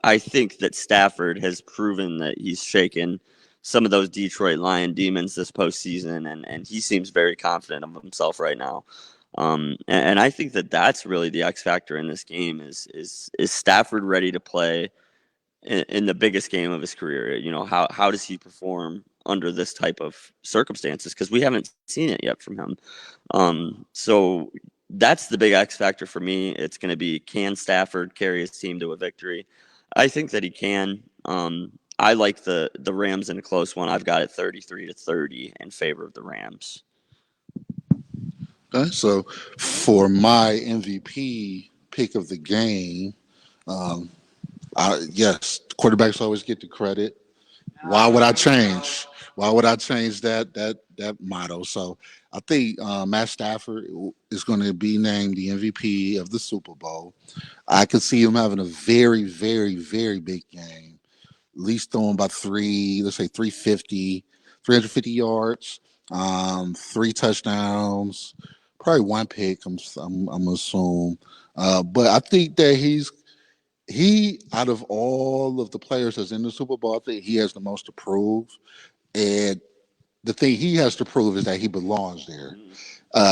I think that Stafford has proven that he's shaken some of those Detroit Lion demons this postseason, and he seems very confident of himself right now. And I think that that's really the X factor in this game is Stafford ready to play in the biggest game of his career? How does he perform under this type of circumstances? Because we haven't seen it yet from him. So that's the big X factor for me. It's going to be, can Stafford carry his team to a victory? I think that he can. I like the Rams in a close one. I've got it 33-30 in favor of the Rams. Okay, so for my MVP pick of the game, yes, quarterbacks always get the credit. Why would I change? Why would I change that motto? So I think Matt Stafford is going to be named the MVP of the Super Bowl. I could see him having a very, very, very big game. At least throwing about let's say 350 yards, 3 touchdowns, probably one pick. I'm assume, but I think that he out of all of the players that's in the Super Bowl, I think he has the most to prove. And the thing he has to prove is that he belongs there,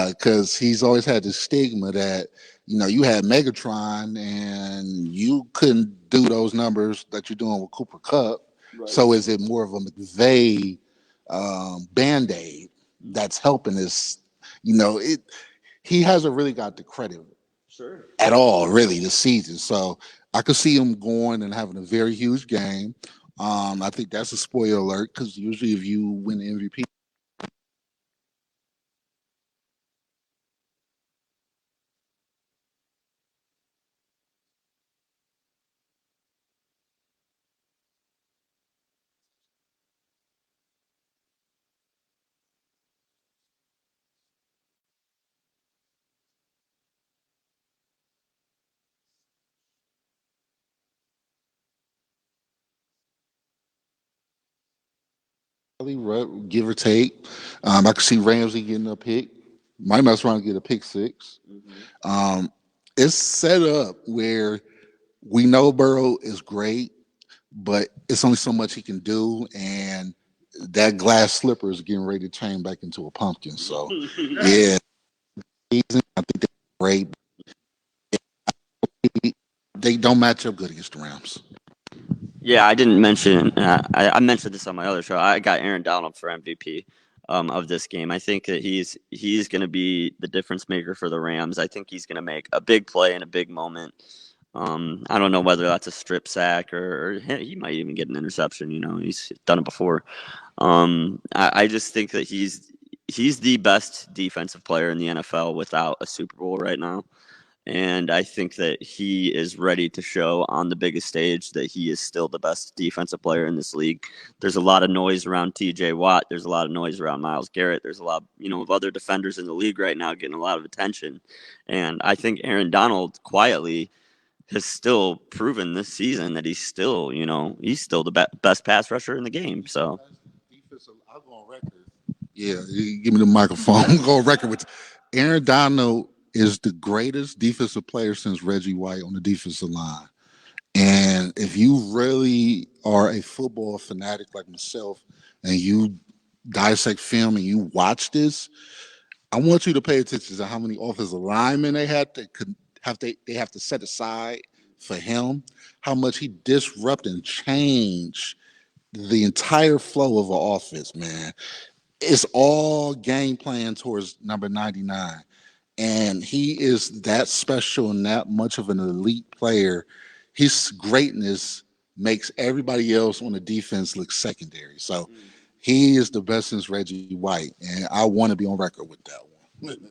because he's always had this stigma that you had Megatron and you couldn't do those numbers that you're doing with Cooper Kupp. Right. So is it more of a McVay band-aid that's helping this? He hasn't really got the credit at all, really, this season. So I could see him going and having a very huge game. I think that's a spoiler alert because usually if you win the MVP, give or take. I could see Ramsey getting a pick. Might mess around and get a pick six. It's set up where we know Burrow is great, but it's only so much he can do, and that glass slipper is getting ready to turn back into a pumpkin. So, yeah, I think they're great. They don't match up good against the Rams. Yeah, I didn't mention. I mentioned this on my other show. I got Aaron Donald for MVP of this game. I think that he's going to be the difference maker for the Rams. I think he's going to make a big play in a big moment. I don't know whether that's a strip sack or he might even get an interception. He's done it before. I just think that he's the best defensive player in the NFL without a Super Bowl right now. And I think that he is ready to show on the biggest stage that he is still the best defensive player in this league. There's a lot of noise around TJ Watt. There's a lot of noise around Myles Garrett. There's a lot, of other defenders in the league right now getting a lot of attention. And I think Aaron Donald quietly has still proven this season that he's still the best pass rusher in the game. So I'll go on record. Yeah, you give me the microphone. I'll go on record with Aaron Donald is the greatest defensive player since Reggie White on the defensive line. And if you really are a football fanatic like myself and you dissect film and you watch this, I want you to pay attention to how many offensive linemen they had that could they have to set aside for him, how much he disrupted and changed the entire flow of an offense, man. It's all game plan towards number 99. And he is that special and that much of an elite player. His greatness makes everybody else on the defense look secondary. So he is the best since Reggie White, and I want to be on record with that one.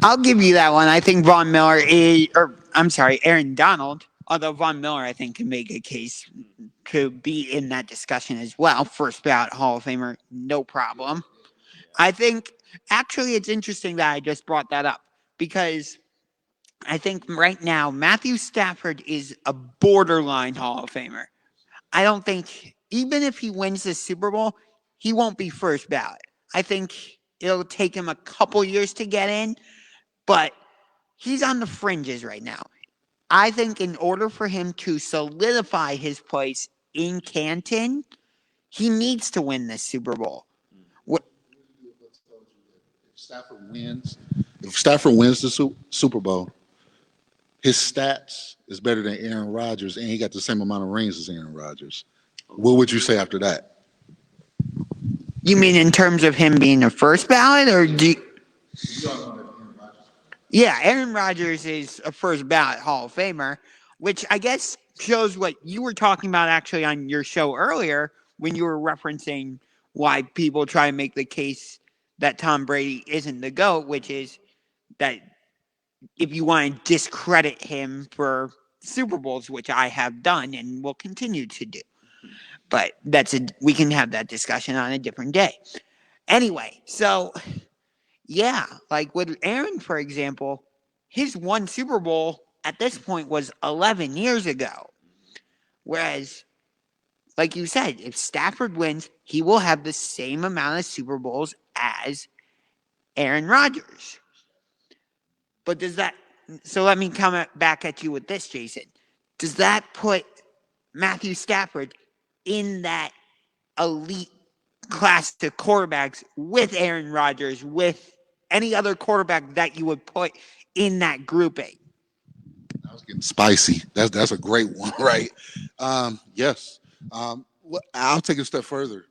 I'll give you that one. I think Aaron Donald, although Von Miller, I think, can make a case to be in that discussion as well. First ballot Hall of Famer, no problem. I think, actually, it's interesting that I just brought that up because I think right now Matthew Stafford is a borderline Hall of Famer. I don't think, even if he wins the Super Bowl, he won't be first ballot. I think it'll take him a couple years to get in, but he's on the fringes right now. I think in order for him to solidify his place in Canton, he needs to win this Super Bowl. If Stafford wins the Super Bowl, his stats is better than Aaron Rodgers, and he got the same amount of rings as Aaron Rodgers. What would you say after that? You mean in terms of him being a first ballot, or do you... Yeah, Aaron Rodgers is a first ballot Hall of Famer, which I guess shows what you were talking about actually on your show earlier when you were referencing why people try to make the case that Tom Brady isn't the GOAT, which is that if you want to discredit him for Super Bowls, which I have done and will continue to do. But we can have that discussion on a different day. Anyway, so yeah, like with Aaron, for example, his one Super Bowl at this point was 11 years ago. Whereas, like you said, if Stafford wins, he will have the same amount of Super Bowls as Aaron Rodgers. But so let me come back at you with this, Jason. Does that put Matthew Stafford in that elite class of quarterbacks with Aaron Rodgers, with any other quarterback that you would put in that grouping? I was getting spicy. That's a great one, right? Yes. I'll take it a step further.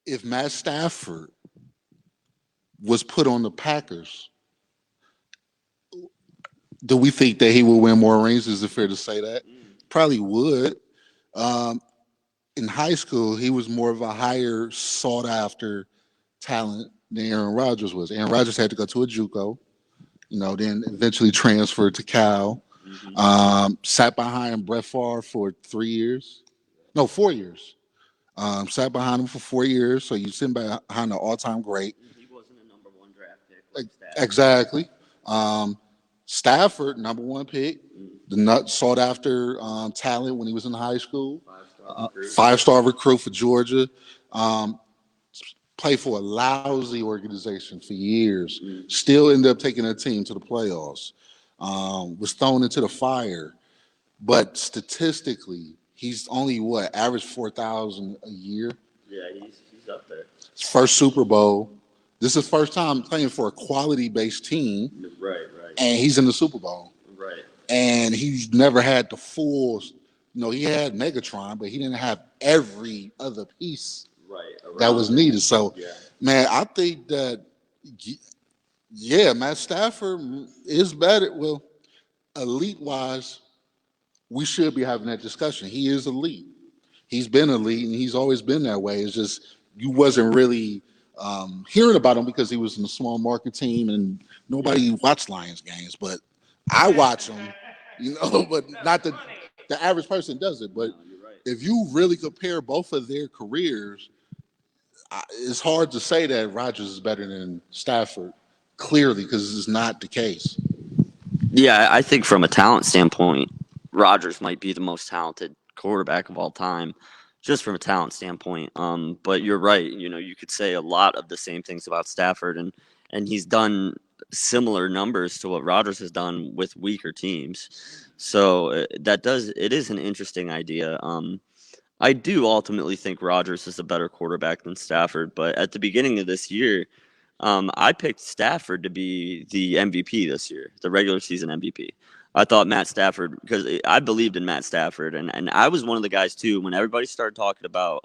If Matt Stafford was put on the Packers, do we think that he will win more rings? Is it fair to say that? Probably would. In high school, he was more of a higher sought-after talent than Aaron Rodgers was. Aaron Rodgers had to go to a JUCO, then eventually transferred to Cal. Sat behind Brett Favre for 4 years. Sat behind him for 4 years, so you sit behind the all-time great. He wasn't a number one draft pick. Exactly. Stafford, number one pick, the sought-after talent when he was in high school. Five-star recruit for Georgia. Played for a lousy organization for years. Still ended up taking a team to the playoffs. Was thrown into the fire. But statistically, he's only, average 4,000 a year? Yeah, he's up there. First Super Bowl. This is his first time playing for a quality-based team. Right. And he's in the Super Bowl. Right. And he's never had the full, he had Megatron, but he didn't have every other piece that was needed. So, man, I think that, Matt Stafford is better. Well, elite-wise, we should be having that discussion. He is elite. He's been elite, and he's always been that way. It's just you wasn't really hearing about him because he was in a small market team and nobody watched Lions games, but I watch them, but not the average person does it. But No, you're right. if you really compare both of their careers, it's hard to say that Rodgers is better than Stafford, clearly, because it's not the case. Yeah, I think from a talent standpoint, Rodgers might be the most talented quarterback of all time, just from a talent standpoint. But you're right. You could say a lot of the same things about Stafford, and he's done similar numbers to what Rodgers has done with weaker teams. So it is an interesting idea. I do ultimately think Rodgers is a better quarterback than Stafford, but at the beginning of this year, I picked Stafford to be the MVP this year, the regular season MVP. I thought Matt Stafford, because I believed in Matt Stafford, and I was one of the guys too when everybody started talking about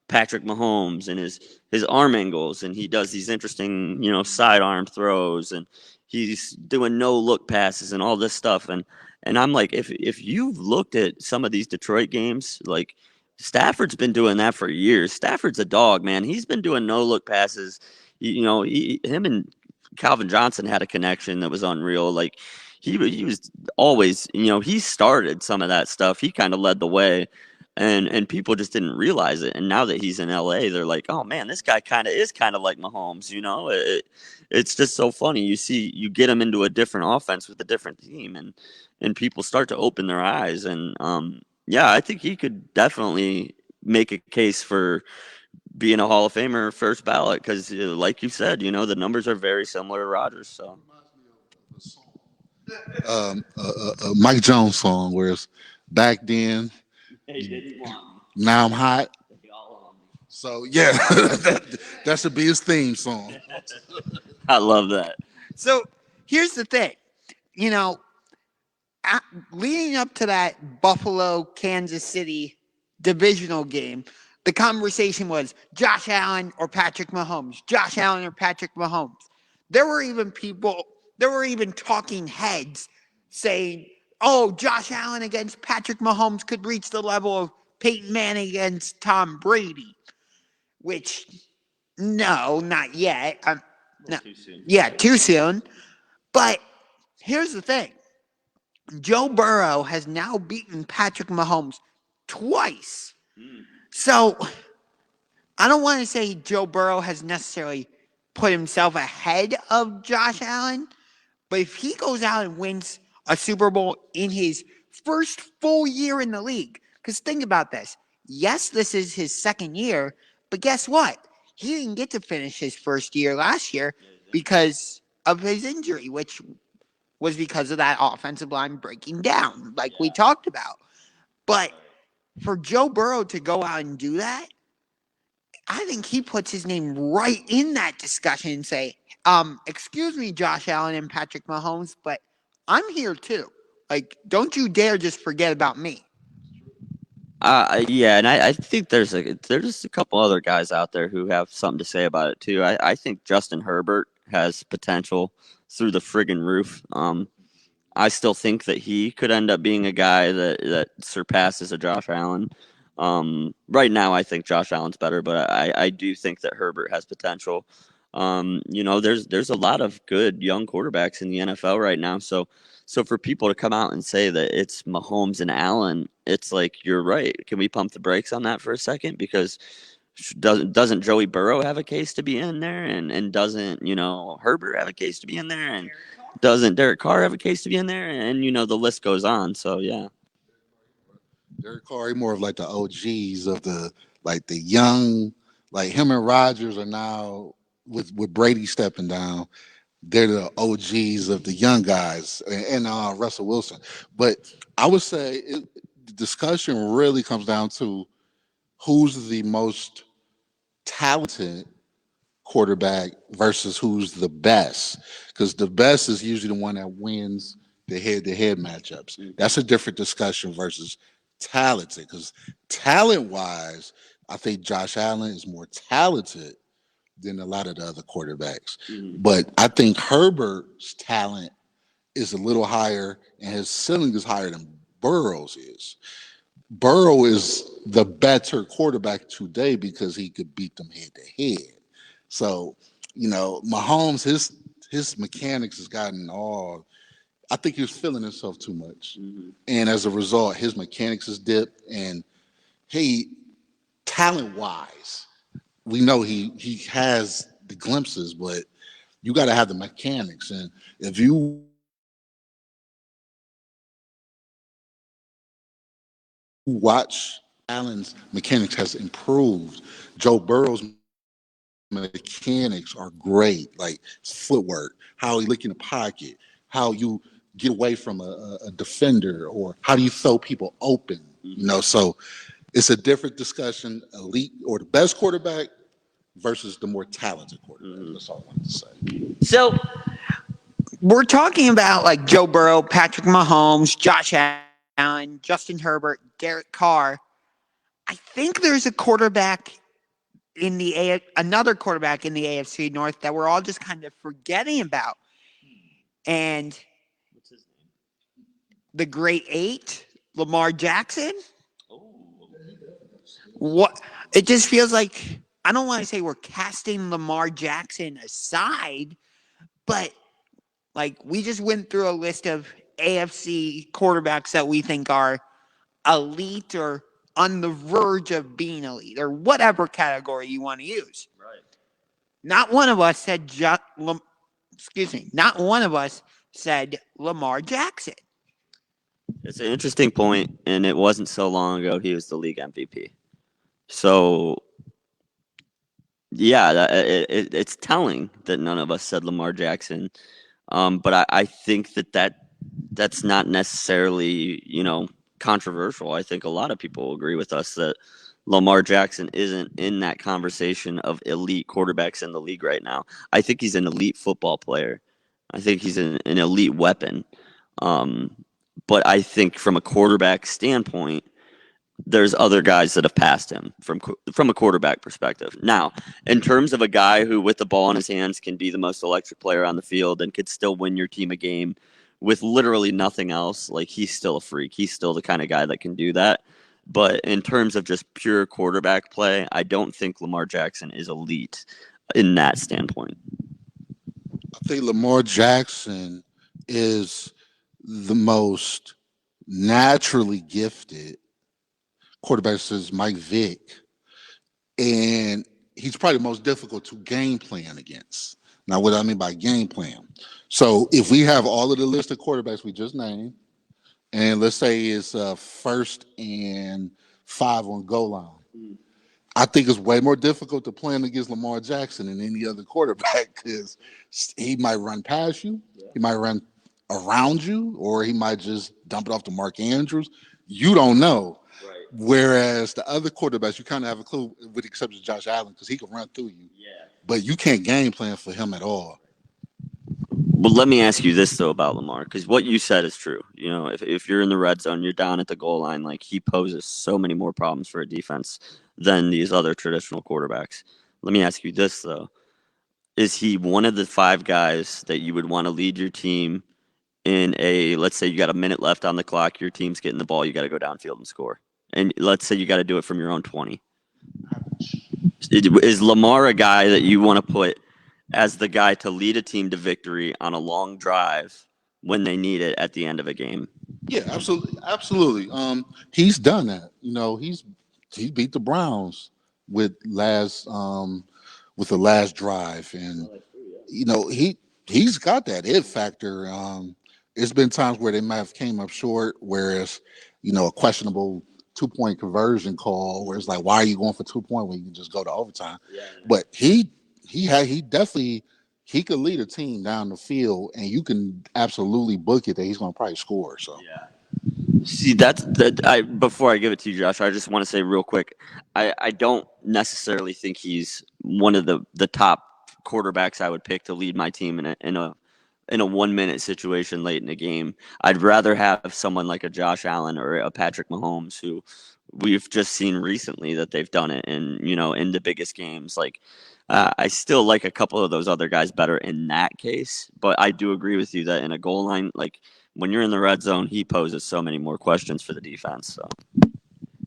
Patrick Mahomes and his arm angles, and he does these interesting sidearm throws, and he's doing no look passes and all this stuff, and I'm like, if you've looked at some of these Detroit games, like Stafford's been doing that for years. Stafford's a dog, man. He's been doing no look passes. Him and Calvin Johnson had a connection that was unreal. Like he was always, he started some of that stuff. He kind of led the way, and people just didn't realize it. And now that he's in LA, they're like, oh man, this guy is kind of like Mahomes. It's just so funny. You get him into a different offense with a different team, and people start to open their eyes. And yeah, I think he could definitely make a case for being a Hall of Famer first ballot because, like you said, the numbers are very similar to Rodgers. So Mike Jones song, where it's back then, they didn't want now I'm hot. me. They all want me. So yeah, that should be his theme song. I love that. So here's the thing, you know, leading up to that Buffalo Kansas City divisional game, the conversation was Josh Allen or Patrick Mahomes. Josh Allen or Patrick Mahomes. There were even talking heads saying, "Oh, Josh Allen against Patrick Mahomes could reach the level of Peyton Manning against Tom Brady," which no, not yet. No. Too soon. Yeah, too soon. But here's the thing. Joe Burrow has now beaten Patrick Mahomes twice. So I don't want to say Joe Burrow has necessarily put himself ahead of Josh Allen, but if he goes out and wins a Super Bowl in his first full year in the league, because think about this. Yes, this is his second year, but guess what? He didn't get to finish his first year last year because of his injury, which was because of that offensive line breaking down, like we talked about. But for Joe Burrow to go out and do that, I think he puts his name right in that discussion and say, excuse me, Josh Allen and Patrick Mahomes, but I'm here too. Like, don't you dare just forget about me. Yeah, and I think there's a couple other guys out there who have something to say about it too. I think Justin Herbert has potential through the friggin' roof. I still think that he could end up being a guy that surpasses a Josh Allen. Right now, I think Josh Allen's better, but I do think that Herbert has potential. There's a lot of good young quarterbacks in the NFL right now. So for people to come out and say that it's Mahomes and Allen, it's like, you're right. Can we pump the brakes on that for a second? Because doesn't Joey Burrow have a case to be in there, and doesn't Herbert have a case to be in there, and doesn't Derek Carr have a case to be in there, and the list goes on. So yeah. Derek Carr, more of like the OGs of the young, like him and Rodgers are now with Brady stepping down. They're the OGs of the young guys and Russell Wilson. But I would say the discussion really comes down to who's the most talented quarterback versus who's the best. Because the best is usually the one that wins the head-to-head matchups. That's a different discussion versus talented. Because talent-wise, I think Josh Allen is more talented than a lot of the other quarterbacks. Mhm. But I think Herbert's talent is a little higher and his ceiling is higher than Burrow's is. Burrow is the better quarterback today because he could beat them head to head. So, Mahomes, his mechanics has gotten all. I think he was feeling himself too much, and as a result, his mechanics has dipped. And he, talent wise, we know he has the glimpses, but you got to have the mechanics. And if you watch, Allen's mechanics has improved. Joe Burrow's mechanics are great, like his footwork, how he look in the pocket, how you get away from a defender, or how do you throw people open. So it's a different discussion. Elite or the best quarterback versus the more talented quarterback. That's all I wanted to say. So we're talking about like Joe Burrow, Patrick Mahomes, Josh Allen, Justin Herbert, Derek Carr. I think there's another quarterback in the AFC North that we're all just kind of forgetting about. And What's his name? the great eight, Lamar Jackson. Oh, What it just feels like, I don't want to say we're casting Lamar Jackson aside, but like we just went through a list of AFC quarterbacks that we think are elite or on the verge of being elite or whatever category you want to use. right. Not one of us said not one of us said Lamar Jackson. It's an interesting point, and it wasn't so long ago he was the league MVP. So, yeah, it's telling that none of us said Lamar Jackson. But I think that's not necessarily, controversial. I think a lot of people agree with us that Lamar Jackson isn't in that conversation of elite quarterbacks in the league right now. I think he's an elite football player. I think he's an elite weapon. But I think from a quarterback standpoint, there's other guys that have passed him from a quarterback perspective. Now, in terms of a guy who, with the ball in his hands, can be the most electric player on the field and could still win your team a game with literally nothing else, like he's still a freak. He's still the kind of guy that can do that. But in terms of just pure quarterback play, I don't think Lamar Jackson is elite in that standpoint. I think Lamar Jackson is the most naturally gifted quarterback since Mike Vick, and he's probably the most difficult to game plan against. Now, what I mean by game plan, so if we have all of the list of quarterbacks we just named, and let's say it's 1st and 5 on goal line, I think it's way more difficult to plan against Lamar Jackson than any other quarterback because he might run past you, he might run around you, or he might just dump it off to Mark Andrews. You don't know. Right. Whereas the other quarterbacks, you kind of have a clue, with the exception of Josh Allen, because he can run through you. Yeah. But you can't game plan for him at all. Well, let me ask you this, though, about Lamar, because what you said is true. If you're in the red zone, you're down at the goal line, like he poses so many more problems for a defense than these other traditional quarterbacks. Let me ask you this, though. Is he one of the 5 guys that you would want to lead your team in let's say you got a minute left on the clock, your team's getting the ball, you got to go downfield and score. And let's say you got to do it from your own 20. Is Lamar a guy that you want to put as the guy to lead a team to victory on a long drive when they need it at the end of a game? Yeah, absolutely. He's done that. He beat the Browns with the last drive, and he's got that it factor. It's been times where they might have came up short, whereas a questionable 2-point conversion call where it's like, why are you going for 2 point when you can just go to overtime? Yeah. But he definitely could lead a team down the field, and you can absolutely book it that he's going to probably score. So yeah. See, before I give it to you, Josh, I just want to say real quick, I don't necessarily think he's one of the top quarterbacks I would pick to lead my team in a 1-minute situation late in the game. I'd rather have someone like a Josh Allen or a Patrick Mahomes, who we've just seen recently that they've done it in the biggest games. Like, I still like a couple of those other guys better in that case, but I do agree with you that in a goal line, like when you're in the red zone, he poses so many more questions for the defense.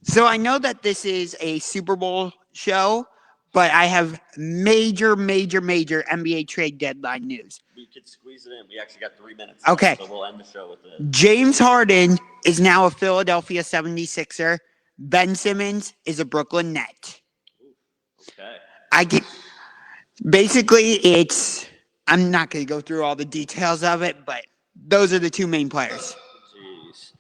So I know that this is a Super Bowl show, but I have major NBA trade deadline news. We could squeeze it in. We actually got 3 minutes. Okay. So we'll end the show with it. James Harden is now a Philadelphia 76er. Ben Simmons is a Brooklyn Net. Okay. Basically, I'm not going to go through all the details of it, but those are the two main players. Jeez.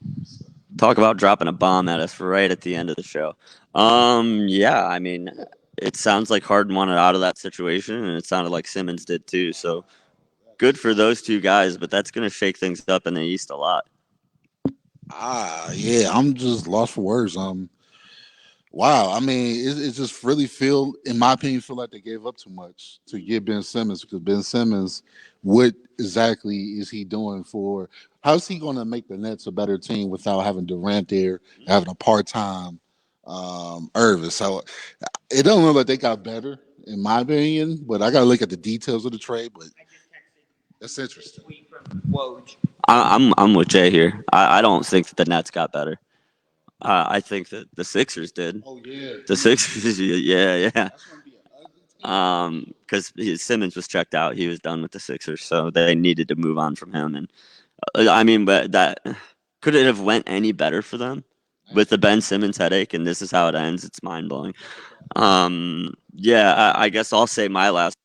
Talk about dropping a bomb at us right at the end of the show. Yeah, I mean, it sounds like Harden wanted out of that situation, and it sounded like Simmons did too. So good for those two guys, but that's going to shake things up in the East a lot. Yeah, I'm just lost for words. Wow. I mean, it just really in my opinion, feel like they gave up too much to get Ben Simmons, because Ben Simmons, what exactly is he doing how's he going to make the Nets a better team without having Durant there, having a part-time Irving? So it don't look like they got better, in my opinion, but I got to look at the details of the trade, but that's interesting. I'm with Jay here. I don't think that the Nets got better. I think that the Sixers did. Oh, yeah. The Sixers, yeah. Because Simmons was checked out. He was done with the Sixers, so they needed to move on from him. And I mean, but that could it have went any better for them with the Ben Simmons headache? And this is how it ends. It's mind blowing. Yeah, I guess I'll say my last.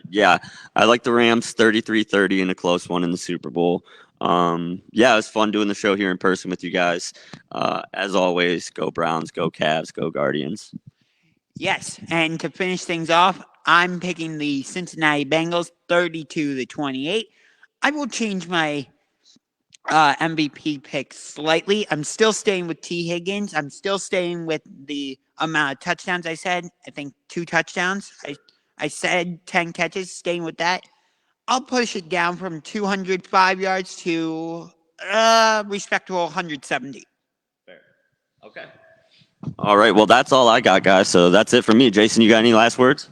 Yeah, I like the Rams 33-30 in a close one in the Super Bowl. Yeah, it was fun doing the show here in person with you guys. As always, go Browns, go Cavs, go Guardians. Yes, and to finish things off, I'm picking the Cincinnati Bengals 32-28. I will change my MVP pick slightly. I'm still staying with T. Higgins. I'm still staying with the amount of touchdowns I said. I think 2 touchdowns. I said 10 catches, staying with that. I'll push it down from 205 yards to respectable 170. Fair. Okay. All right. Well, that's all I got, guys. So that's it for me. Jason, you got any last words?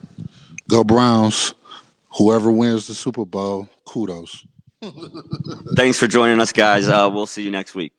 Go Browns. Whoever wins the Super Bowl, kudos. Thanks for joining us, guys. We'll see you next week.